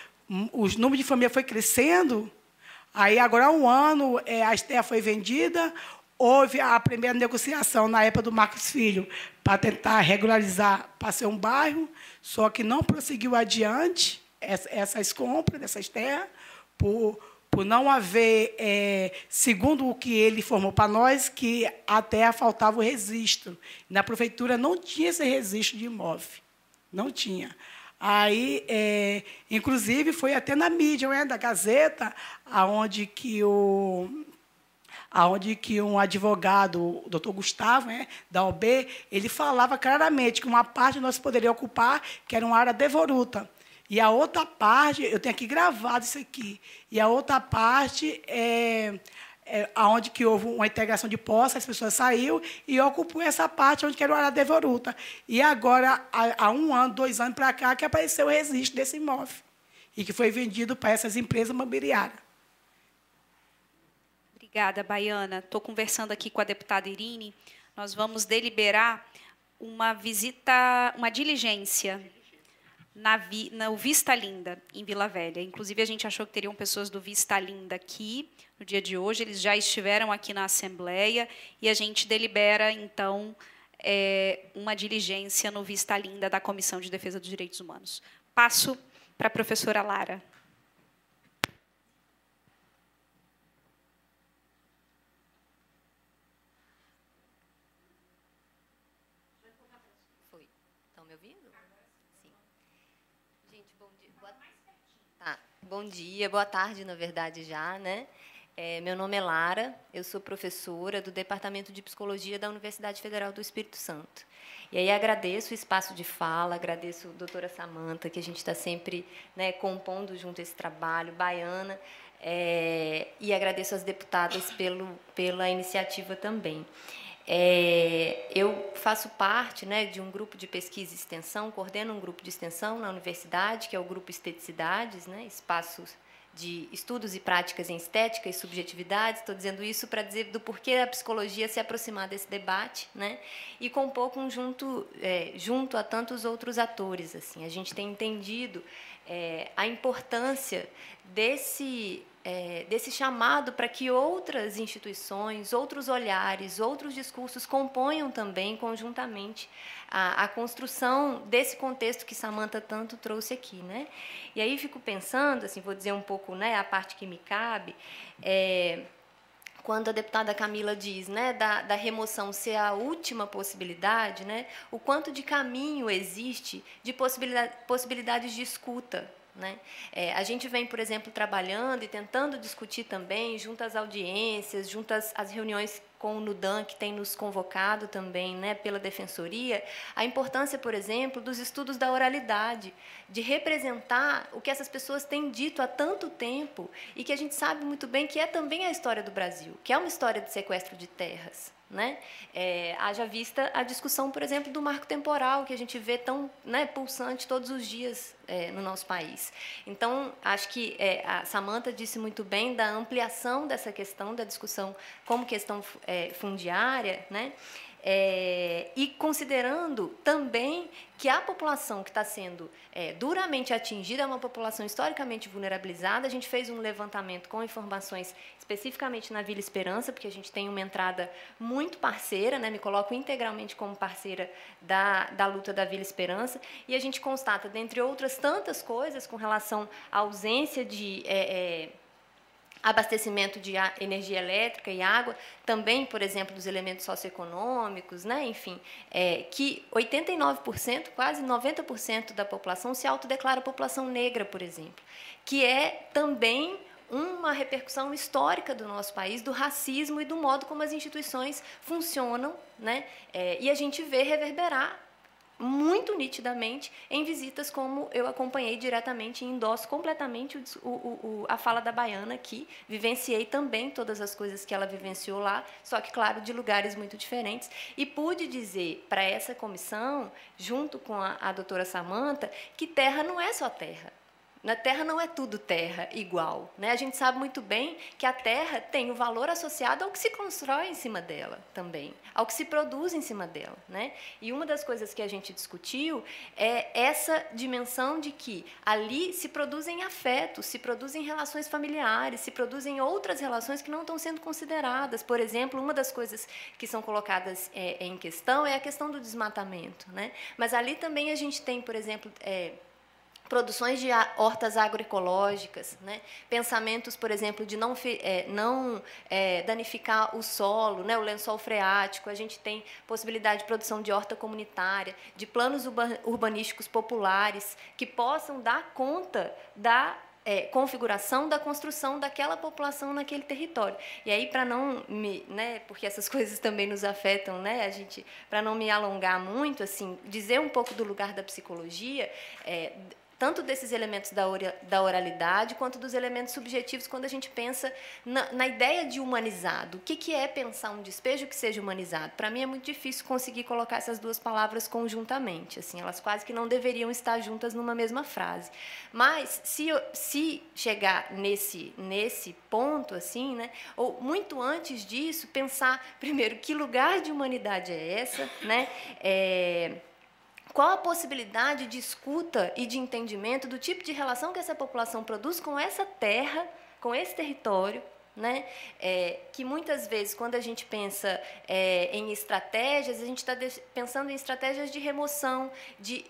os números de família foi crescendo. Aí, agora, há um ano, as terras foram vendidas, houve a primeira negociação na época do Marcos Filho para tentar regularizar para ser um bairro, só que não prosseguiu adiante essas compras dessas terras, por não haver, segundo o que ele informou para nós, que a terra faltava o registro. Na prefeitura não tinha esse registro de imóvel, não tinha. Aí, inclusive, foi até na mídia, da Gazeta, aonde que um advogado, o doutor Gustavo, da OB, ele falava claramente que uma parte nós poderíamos ocupar, que era uma área devoluta. E a outra parte, eu tenho aqui gravado isso aqui, e a outra parte onde que houve uma integração de posse, as pessoas saíram e ocupou essa parte onde que era uma área devoluta. E agora, há 1 ano, 2 anos para cá, que apareceu o registro desse imóvel, e que foi vendido para essas empresas imobiliárias. Obrigada, Baiana. Estou conversando aqui com a deputada Irine. Nós vamos deliberar uma visita, uma diligência no Vista Linda, em Vila Velha. Inclusive, a gente achou que teriam pessoas do Vista Linda aqui no dia de hoje. Eles já estiveram aqui na Assembleia e a gente delibera, então, uma diligência no Vista Linda da Comissão de Defesa dos Direitos Humanos. Passo para a professora Lara. Bom dia, boa tarde, na verdade, já, né? Meu nome é Lara, eu sou professora do Departamento de Psicologia da Universidade Federal do Espírito Santo. E aí agradeço o espaço de fala, agradeço a doutora Samanta, que a gente está sempre, né, compondo junto esse trabalho, Baiana, e agradeço às deputadas pela iniciativa também. Eu faço parte, né, de um grupo de pesquisa e extensão, coordeno um grupo de extensão na universidade, que é o Grupo Esteticidades, né, espaços de estudos e práticas em estética e subjetividades. Estou dizendo isso para dizer do porquê a psicologia se aproximar desse debate, né, e compor junto a tantos outros atores. Assim. A gente tem entendido a importância desse chamado para que outras instituições, outros olhares, outros discursos componham também conjuntamente a construção desse contexto que Samanta tanto trouxe aqui, né? E aí fico pensando, assim, vou dizer um pouco, né, a parte que me cabe, quando a deputada Camila diz, né, da remoção ser a última possibilidade, né, o quanto de caminho existe de possibilidades de escuta. Né? A gente vem, por exemplo, trabalhando e tentando discutir também, junto às audiências, junto às reuniões com o NUDAM, que tem nos convocado também, né, pela Defensoria, a importância, por exemplo, dos estudos da oralidade, de representar o que essas pessoas têm dito há tanto tempo e que a gente sabe muito bem que é também a história do Brasil, que é uma história de sequestro de terras. Né? Haja vista a discussão, por exemplo, do marco temporal, que a gente vê tão, né, pulsante todos os dias no nosso país. Então, acho que a Samanta disse muito bem da ampliação dessa questão, da discussão como questão fundiária, né? E considerando também que a população que está sendo duramente atingida é uma população historicamente vulnerabilizada. A gente fez um levantamento com informações especificamente na Vila Esperança, porque a gente tem uma entrada muito parceira, né? Me coloco integralmente como parceira da luta da Vila Esperança, e a gente constata, dentre outras tantas coisas, com relação à ausência de abastecimento de energia elétrica e água, também, por exemplo, dos elementos socioeconômicos, né? Enfim, que 89%, quase 90% da população se autodeclara população negra, por exemplo, que é também uma repercussão histórica do nosso país, do racismo e do modo como as instituições funcionam, né? E a gente vê reverberar muito nitidamente em visitas como eu acompanhei diretamente e endosso completamente a fala da Baiana aqui, vivenciei também todas as coisas que ela vivenciou lá, só que, claro, de lugares muito diferentes, e pude dizer para essa comissão, junto com a doutora Samanta, que terra não é só terra. Na terra não é tudo terra igual, né? A gente sabe muito bem que a terra tem o valor associado ao que se constrói em cima dela também, ao que se produz em cima dela, né? E uma das coisas que a gente discutiu é essa dimensão de que ali se produzem afetos, se produzem relações familiares, se produzem outras relações que não estão sendo consideradas. Por exemplo, uma das coisas que são colocadas em questão é a questão do desmatamento, né? Mas ali também a gente tem, por exemplo, produções de hortas agroecológicas, né? Pensamentos, por exemplo, de não danificar o solo, né? O lençol freático. A gente tem possibilidade de produção de horta comunitária, de planos urbanísticos populares que possam dar conta da configuração da construção daquela população naquele território. E aí, para não porque essas coisas também nos afetam, né? Para não me alongar muito, assim, dizer um pouco do lugar da psicologia, tanto desses elementos da oralidade, quanto dos elementos subjetivos, quando a gente pensa na ideia de humanizado. O que é pensar um despejo que seja humanizado? Para mim é muito difícil conseguir colocar essas duas palavras conjuntamente. Assim, elas quase que não deveriam estar juntas numa mesma frase. Mas, se chegar nesse ponto, assim, né, ou muito antes disso, pensar, primeiro, que lugar de humanidade é essa, né? Qual a possibilidade de escuta e de entendimento do tipo de relação que essa população produz com essa terra, com esse território, né? Que muitas vezes, quando a gente pensa em estratégias, a gente está pensando em estratégias de remoção, de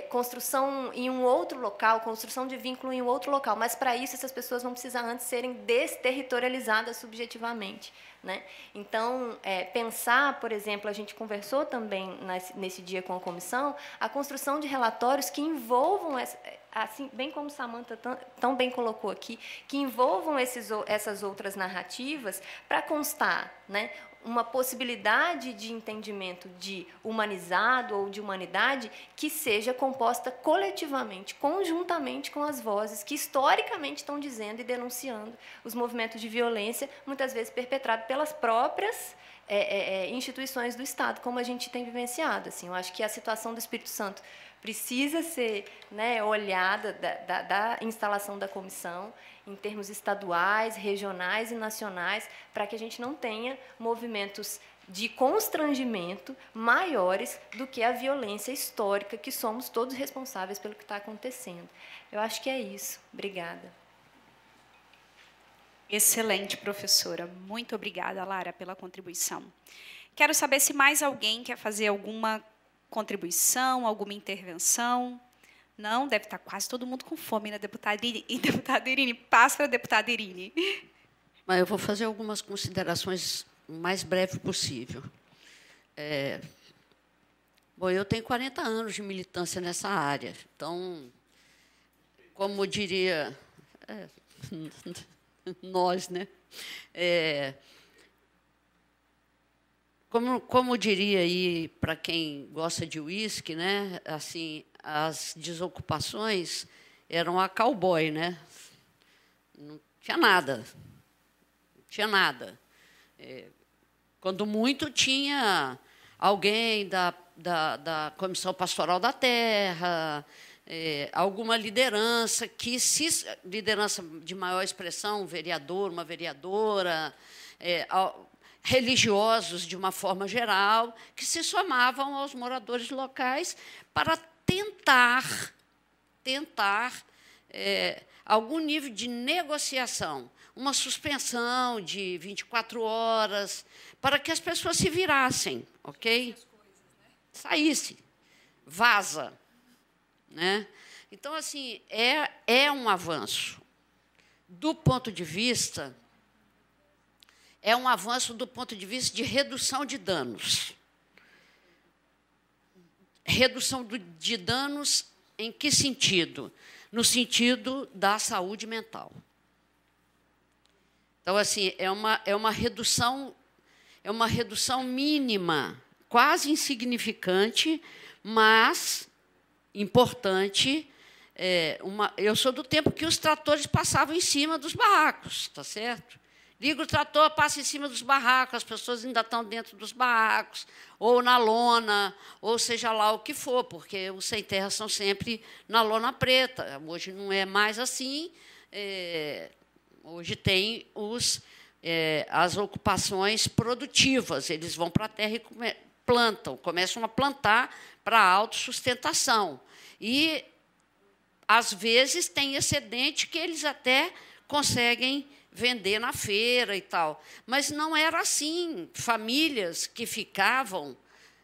construção em um outro local, construção de vínculo em um outro local. Mas, para isso, essas pessoas vão precisar antes serem desterritorializadas subjetivamente, né? Então, pensar, por exemplo, a gente conversou também nesse dia com a comissão, a construção de relatórios que envolvam, assim, bem como Samantha tão bem colocou aqui, que envolvam essas outras narrativas para constar, né, uma possibilidade de entendimento de humanizado ou de humanidade que seja composta coletivamente, conjuntamente com as vozes que historicamente estão dizendo e denunciando os movimentos de violência, muitas vezes perpetrados pelas próprias instituições do Estado, como a gente tem vivenciado. Assim, eu acho que a situação do Espírito Santo precisa ser, né, olhada da instalação da comissão em termos estaduais, regionais e nacionais, para que a gente não tenha movimentos de constrangimento maiores do que a violência histórica, que somos todos responsáveis pelo que está acontecendo. Eu acho que é isso. Obrigada. Excelente, professora. Muito obrigada, Lara, pela contribuição. Quero saber se mais alguém quer fazer alguma contribuição, alguma intervenção. Não, deve estar quase todo mundo com fome, né, deputada Irine? E, deputada Irine, passa para a deputada Irine. Mas eu vou fazer algumas considerações o mais breve possível. Bom, eu tenho 40 anos de militância nessa área. Então, como diria nós, né? Como diria aí para quem gosta de uísque, né? Assim, as desocupações eram a cowboy, né? Não tinha nada. Não tinha nada. Quando muito, tinha alguém da Comissão Pastoral da Terra, alguma liderança, liderança de maior expressão, um vereador, uma vereadora, religiosos, de uma forma geral, que se somavam aos moradores locais para tentar algum nível de negociação, uma suspensão de 24 horas, para que as pessoas se virassem, ok? Saísse, vaza, né? Então, assim, é um avanço. Do ponto de vista... É um avanço do ponto de vista de redução de danos. Redução de danos em que sentido? No sentido da saúde mental. Então, assim, é uma redução mínima, quase insignificante, mas importante. Eu sou do tempo que os tratores passavam em cima dos barracos, tá certo? Liga o trator, passa em cima dos barracos, as pessoas ainda estão dentro dos barracos, ou na lona, ou seja lá o que for, porque os sem terra são sempre na lona preta. Hoje não é mais assim. Hoje tem as ocupações produtivas. Eles vão para a terra e plantam, começam a plantar para a autossustentação. E, às vezes, tem excedente que eles até conseguem vender na feira e tal. Mas não era assim. Famílias que ficavam...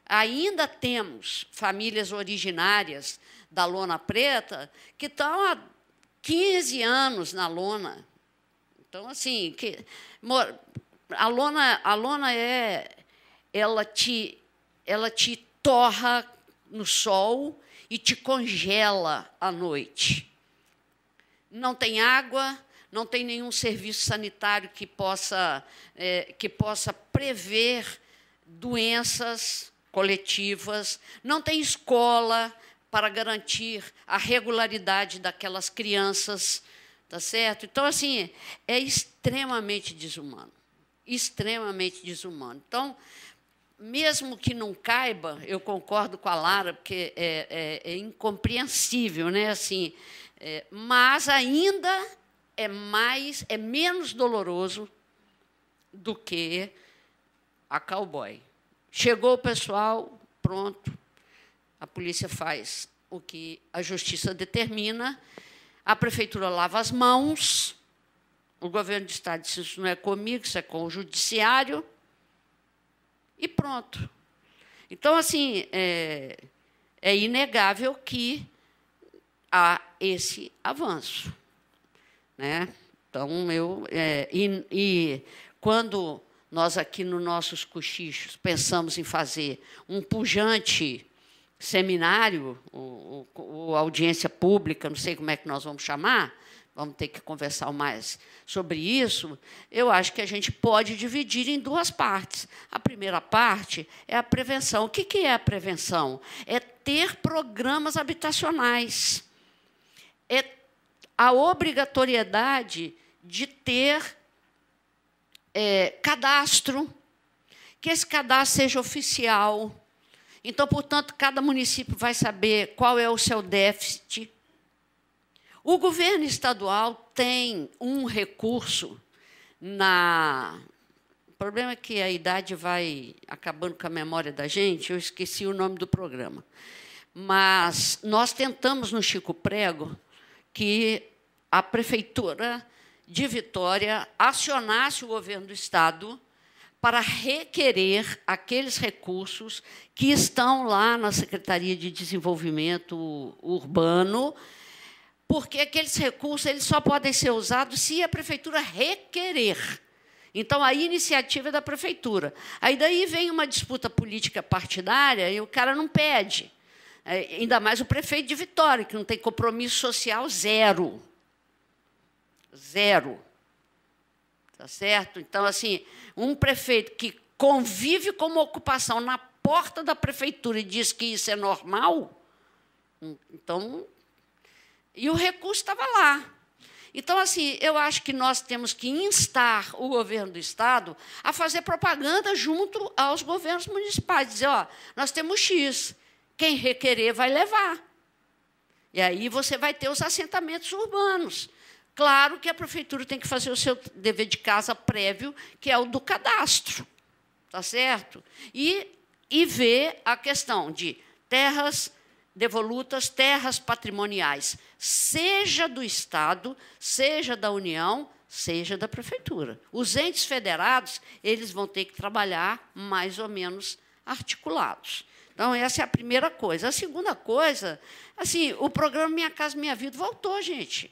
Ainda temos famílias originárias da lona preta que estão há 15 anos na lona. Então, assim, a lona ela te torra no sol e te congela à noite. Não tem água, não tem nenhum serviço sanitário que possa prever doenças coletivas, não tem escola para garantir a regularidade daquelas crianças, tá certo? Então, assim, é extremamente desumano, extremamente desumano. Então, mesmo que não caiba, eu concordo com a Lara, porque é incompreensível, né? Assim, mas ainda é menos doloroso do que a cowboy. Chegou o pessoal, pronto, a polícia faz o que a justiça determina, a prefeitura lava as mãos, o governo do Estado diz, isso não é comigo, isso é com o judiciário, e pronto. Então, assim, é inegável que há esse avanço, né? Então, quando nós aqui nos nossos cochichos pensamos em fazer um pujante seminário, ou audiência pública, não sei como é que nós vamos chamar, vamos ter que conversar mais sobre isso, eu acho que a gente pode dividir em duas partes. A primeira parte é a prevenção. O que é a prevenção? É ter programas habitacionais. É a obrigatoriedade de ter cadastro, que esse cadastro seja oficial. Então, portanto, cada município vai saber qual é o seu déficit. O governo estadual tem um recurso O problema é que a idade vai acabando com a memória da gente, eu esqueci o nome do programa. Mas nós tentamos, no Chico Prego, que a Prefeitura de Vitória acionasse o governo do Estado para requerer aqueles recursos que estão lá na Secretaria de Desenvolvimento Urbano, porque aqueles recursos eles só podem ser usados se a Prefeitura requerer. Então, a iniciativa é da Prefeitura. Aí, daí vem uma disputa política partidária e o cara não pede. Ainda mais o prefeito de Vitória, que não tem compromisso social zero. Zero. Tá certo? Então, assim, um prefeito que convive com uma ocupação na porta da prefeitura e diz que isso é normal, então... E o recurso estava lá. Então, assim, eu acho que nós temos que instar o governo do Estado a fazer propaganda junto aos governos municipais, dizer, ó, nós temos X, quem requerer vai levar. E aí você vai ter os assentamentos urbanos. Claro que a prefeitura tem que fazer o seu dever de casa prévio, que é o do cadastro, tá certo? E ver a questão de terras devolutas, terras patrimoniais, seja do Estado, seja da União, seja da Prefeitura. Os entes federados eles vão ter que trabalhar mais ou menos articulados. Então, essa é a primeira coisa. A segunda coisa, assim, o programa Minha Casa Minha Vida voltou, gente.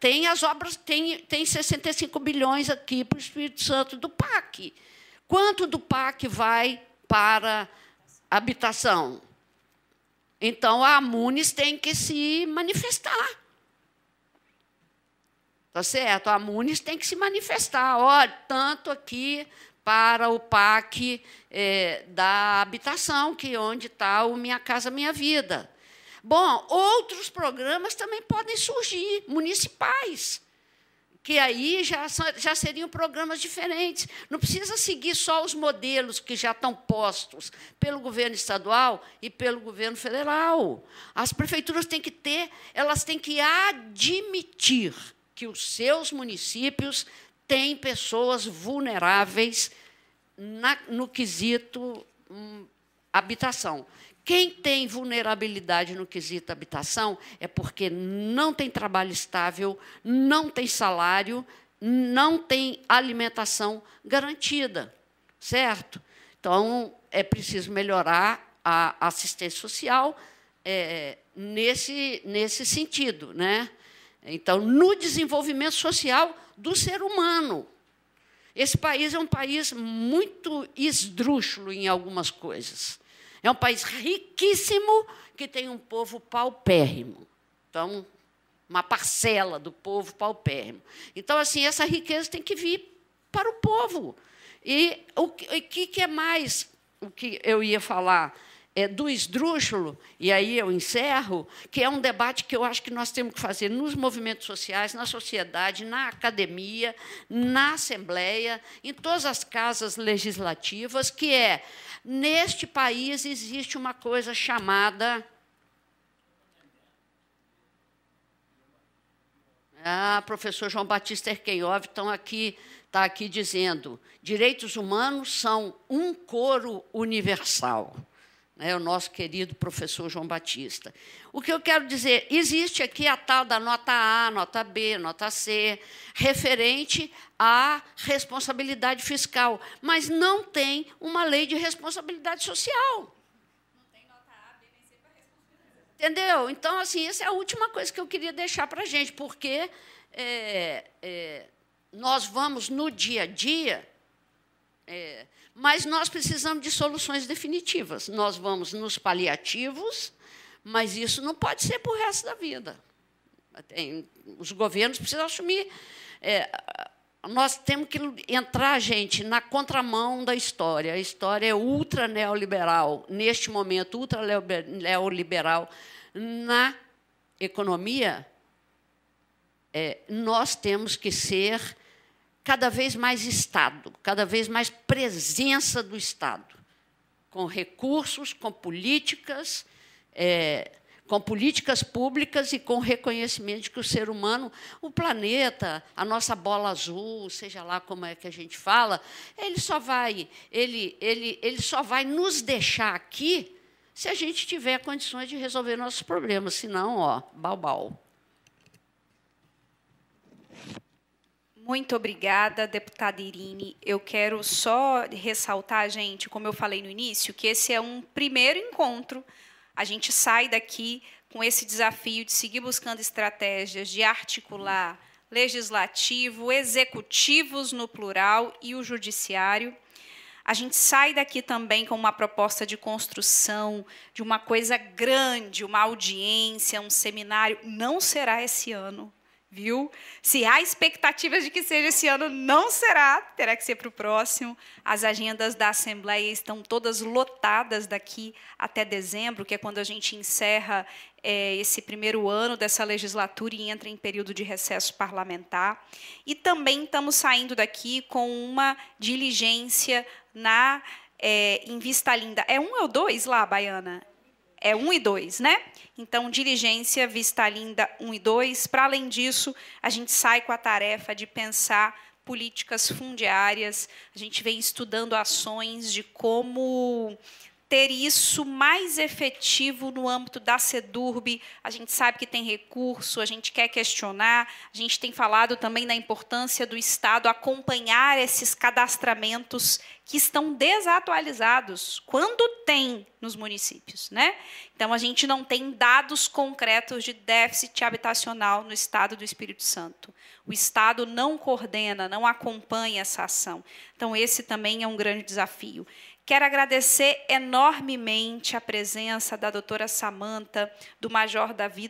Tem as obras, tem 65 bilhões aqui para o Espírito Santo do PAC. Quanto do PAC vai para habitação? Então, a Amunis tem que se manifestar. Tá certo? A Amunis tem que se manifestar. Olha, tanto aqui para o PAC da habitação, que é onde está o Minha Casa Minha Vida. Bom, outros programas também podem surgir, municipais, que aí já seriam programas diferentes. Não precisa seguir só os modelos que já estão postos pelo governo estadual e pelo governo federal. As prefeituras têm que admitir que os seus municípios têm pessoas vulneráveis no quesito habitação. Quem tem vulnerabilidade no quesito habitação é porque não tem trabalho estável, não tem salário, não tem alimentação garantida, certo? Então, é preciso melhorar a assistência social nesse sentido, né? Então, no desenvolvimento social do ser humano. Esse país é um país muito esdrúxulo em algumas coisas. É um país riquíssimo que tem um povo paupérrimo. Então, uma parcela do povo paupérrimo. Então, assim, essa riqueza tem que vir para o povo. E o que é mais o que eu ia falar do esdrúxulo, e aí eu encerro, que é um debate que eu acho que nós temos que fazer nos movimentos sociais, na sociedade, na academia, na Assembleia, em todas as casas legislativas, que é, neste país existe uma coisa chamada... professor João Batista Erqueiov está aqui dizendo, direitos humanos são um coro universal. O nosso querido professor João Batista. O que eu quero dizer, existe aqui a tal da nota A, nota B, nota C, referente à responsabilidade fiscal, mas não tem uma lei de responsabilidade social. Não tem nota A, B, nem C para responsabilidade. Entendeu? Então, assim, essa é a última coisa que eu queria deixar para a gente, porque nós vamos, no dia a dia... mas nós precisamos de soluções definitivas. Nós vamos nos paliativos, mas isso não pode ser para o resto da vida. Os governos precisam assumir. Nós temos que entrar, gente, na contramão da história. A história é ultra neoliberal, neste momento, ultra neoliberal. Na economia, nós temos que ser... cada vez mais Estado, cada vez mais presença do Estado, com recursos, com políticas públicas e com reconhecimento de que o ser humano, o planeta, a nossa bola azul, seja lá como é que a gente fala, ele só vai nos deixar aqui se a gente tiver condições de resolver nossos problemas, senão, bau. Muito obrigada, deputada Irine. Eu quero só ressaltar, gente, como eu falei no início, que esse é um primeiro encontro. A gente sai daqui com esse desafio de seguir buscando estratégias de articular legislativo, executivos no plural e o judiciário. A gente sai daqui também com uma proposta de construção de uma coisa grande, uma audiência, um seminário. Não será esse ano. Viu? Se há expectativas de que seja esse ano, não será, terá que ser para o próximo. As agendas da Assembleia estão todas lotadas daqui até dezembro, que é quando a gente encerra esse primeiro ano dessa legislatura e entra em período de recesso parlamentar. E também estamos saindo daqui com uma diligência em Vista Linda. É 1 ou 2 lá, Baiana? É 1 e 2, né? Então, diligência, Vista Linda 1 e 2. Para além disso, a gente sai com a tarefa de pensar políticas fundiárias. A gente vem estudando ações de como ter isso mais efetivo no âmbito da SEDURB. A gente sabe que tem recurso, a gente quer questionar. A gente tem falado também da importância do Estado acompanhar esses cadastramentos que estão desatualizados, quando tem nos municípios, né? Então, a gente não tem dados concretos de déficit habitacional no Estado do Espírito Santo. O Estado não coordena, não acompanha essa ação. Então, esse também é um grande desafio. Quero agradecer enormemente a presença da doutora Samanta, do Major Davi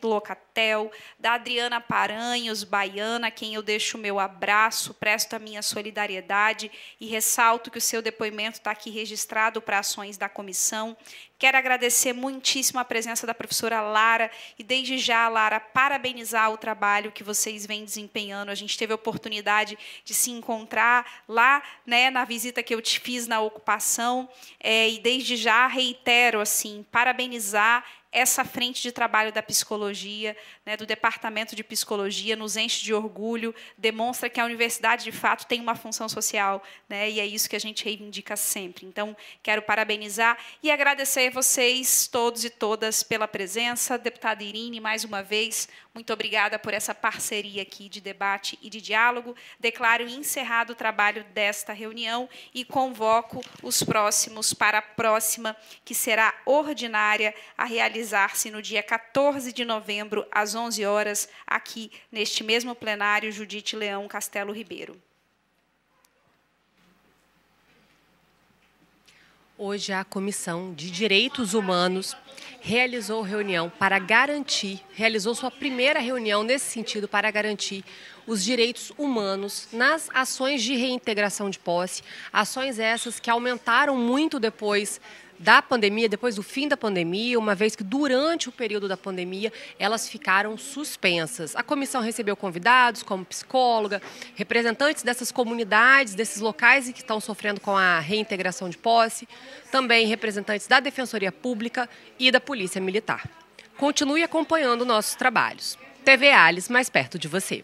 Pimentel, da Adriana Paranhos, baiana, a quem eu deixo o meu abraço, presto a minha solidariedade e ressalto que o seu depoimento está aqui registrado para ações da comissão. Quero agradecer muitíssimo a presença da professora Lara e, desde já, Lara, parabenizar o trabalho que vocês vêm desempenhando. A gente teve a oportunidade de se encontrar lá, né, na visita que eu te fiz na ocupação, e desde já reitero, assim, parabenizar essa frente de trabalho da psicologia, né, do Departamento de Psicologia, nos enche de orgulho, demonstra que a universidade, de fato, tem uma função social, né, e é isso que a gente reivindica sempre. Então, quero parabenizar e agradecer a vocês, todos e todas, pela presença. Deputada Irine, mais uma vez, muito obrigada por essa parceria aqui de debate e de diálogo. Declaro encerrado o trabalho desta reunião e convoco os próximos para a próxima, que será ordinária, a realizar-se no dia 14 de novembro, às 11 horas, aqui neste mesmo plenário, Judite Leão Castelo Ribeiro. Hoje, a Comissão de Direitos Humanos realizou sua primeira reunião nesse sentido para garantir os direitos humanos nas ações de reintegração de posse, ações essas que aumentaram muito depois da pandemia, depois do fim da pandemia, uma vez que durante o período da pandemia elas ficaram suspensas. A comissão recebeu convidados como psicóloga, representantes dessas comunidades, desses locais que estão sofrendo com a reintegração de posse, também representantes da Defensoria Pública e da Polícia Militar. Continue acompanhando nossos trabalhos. TV Alice, mais perto de você.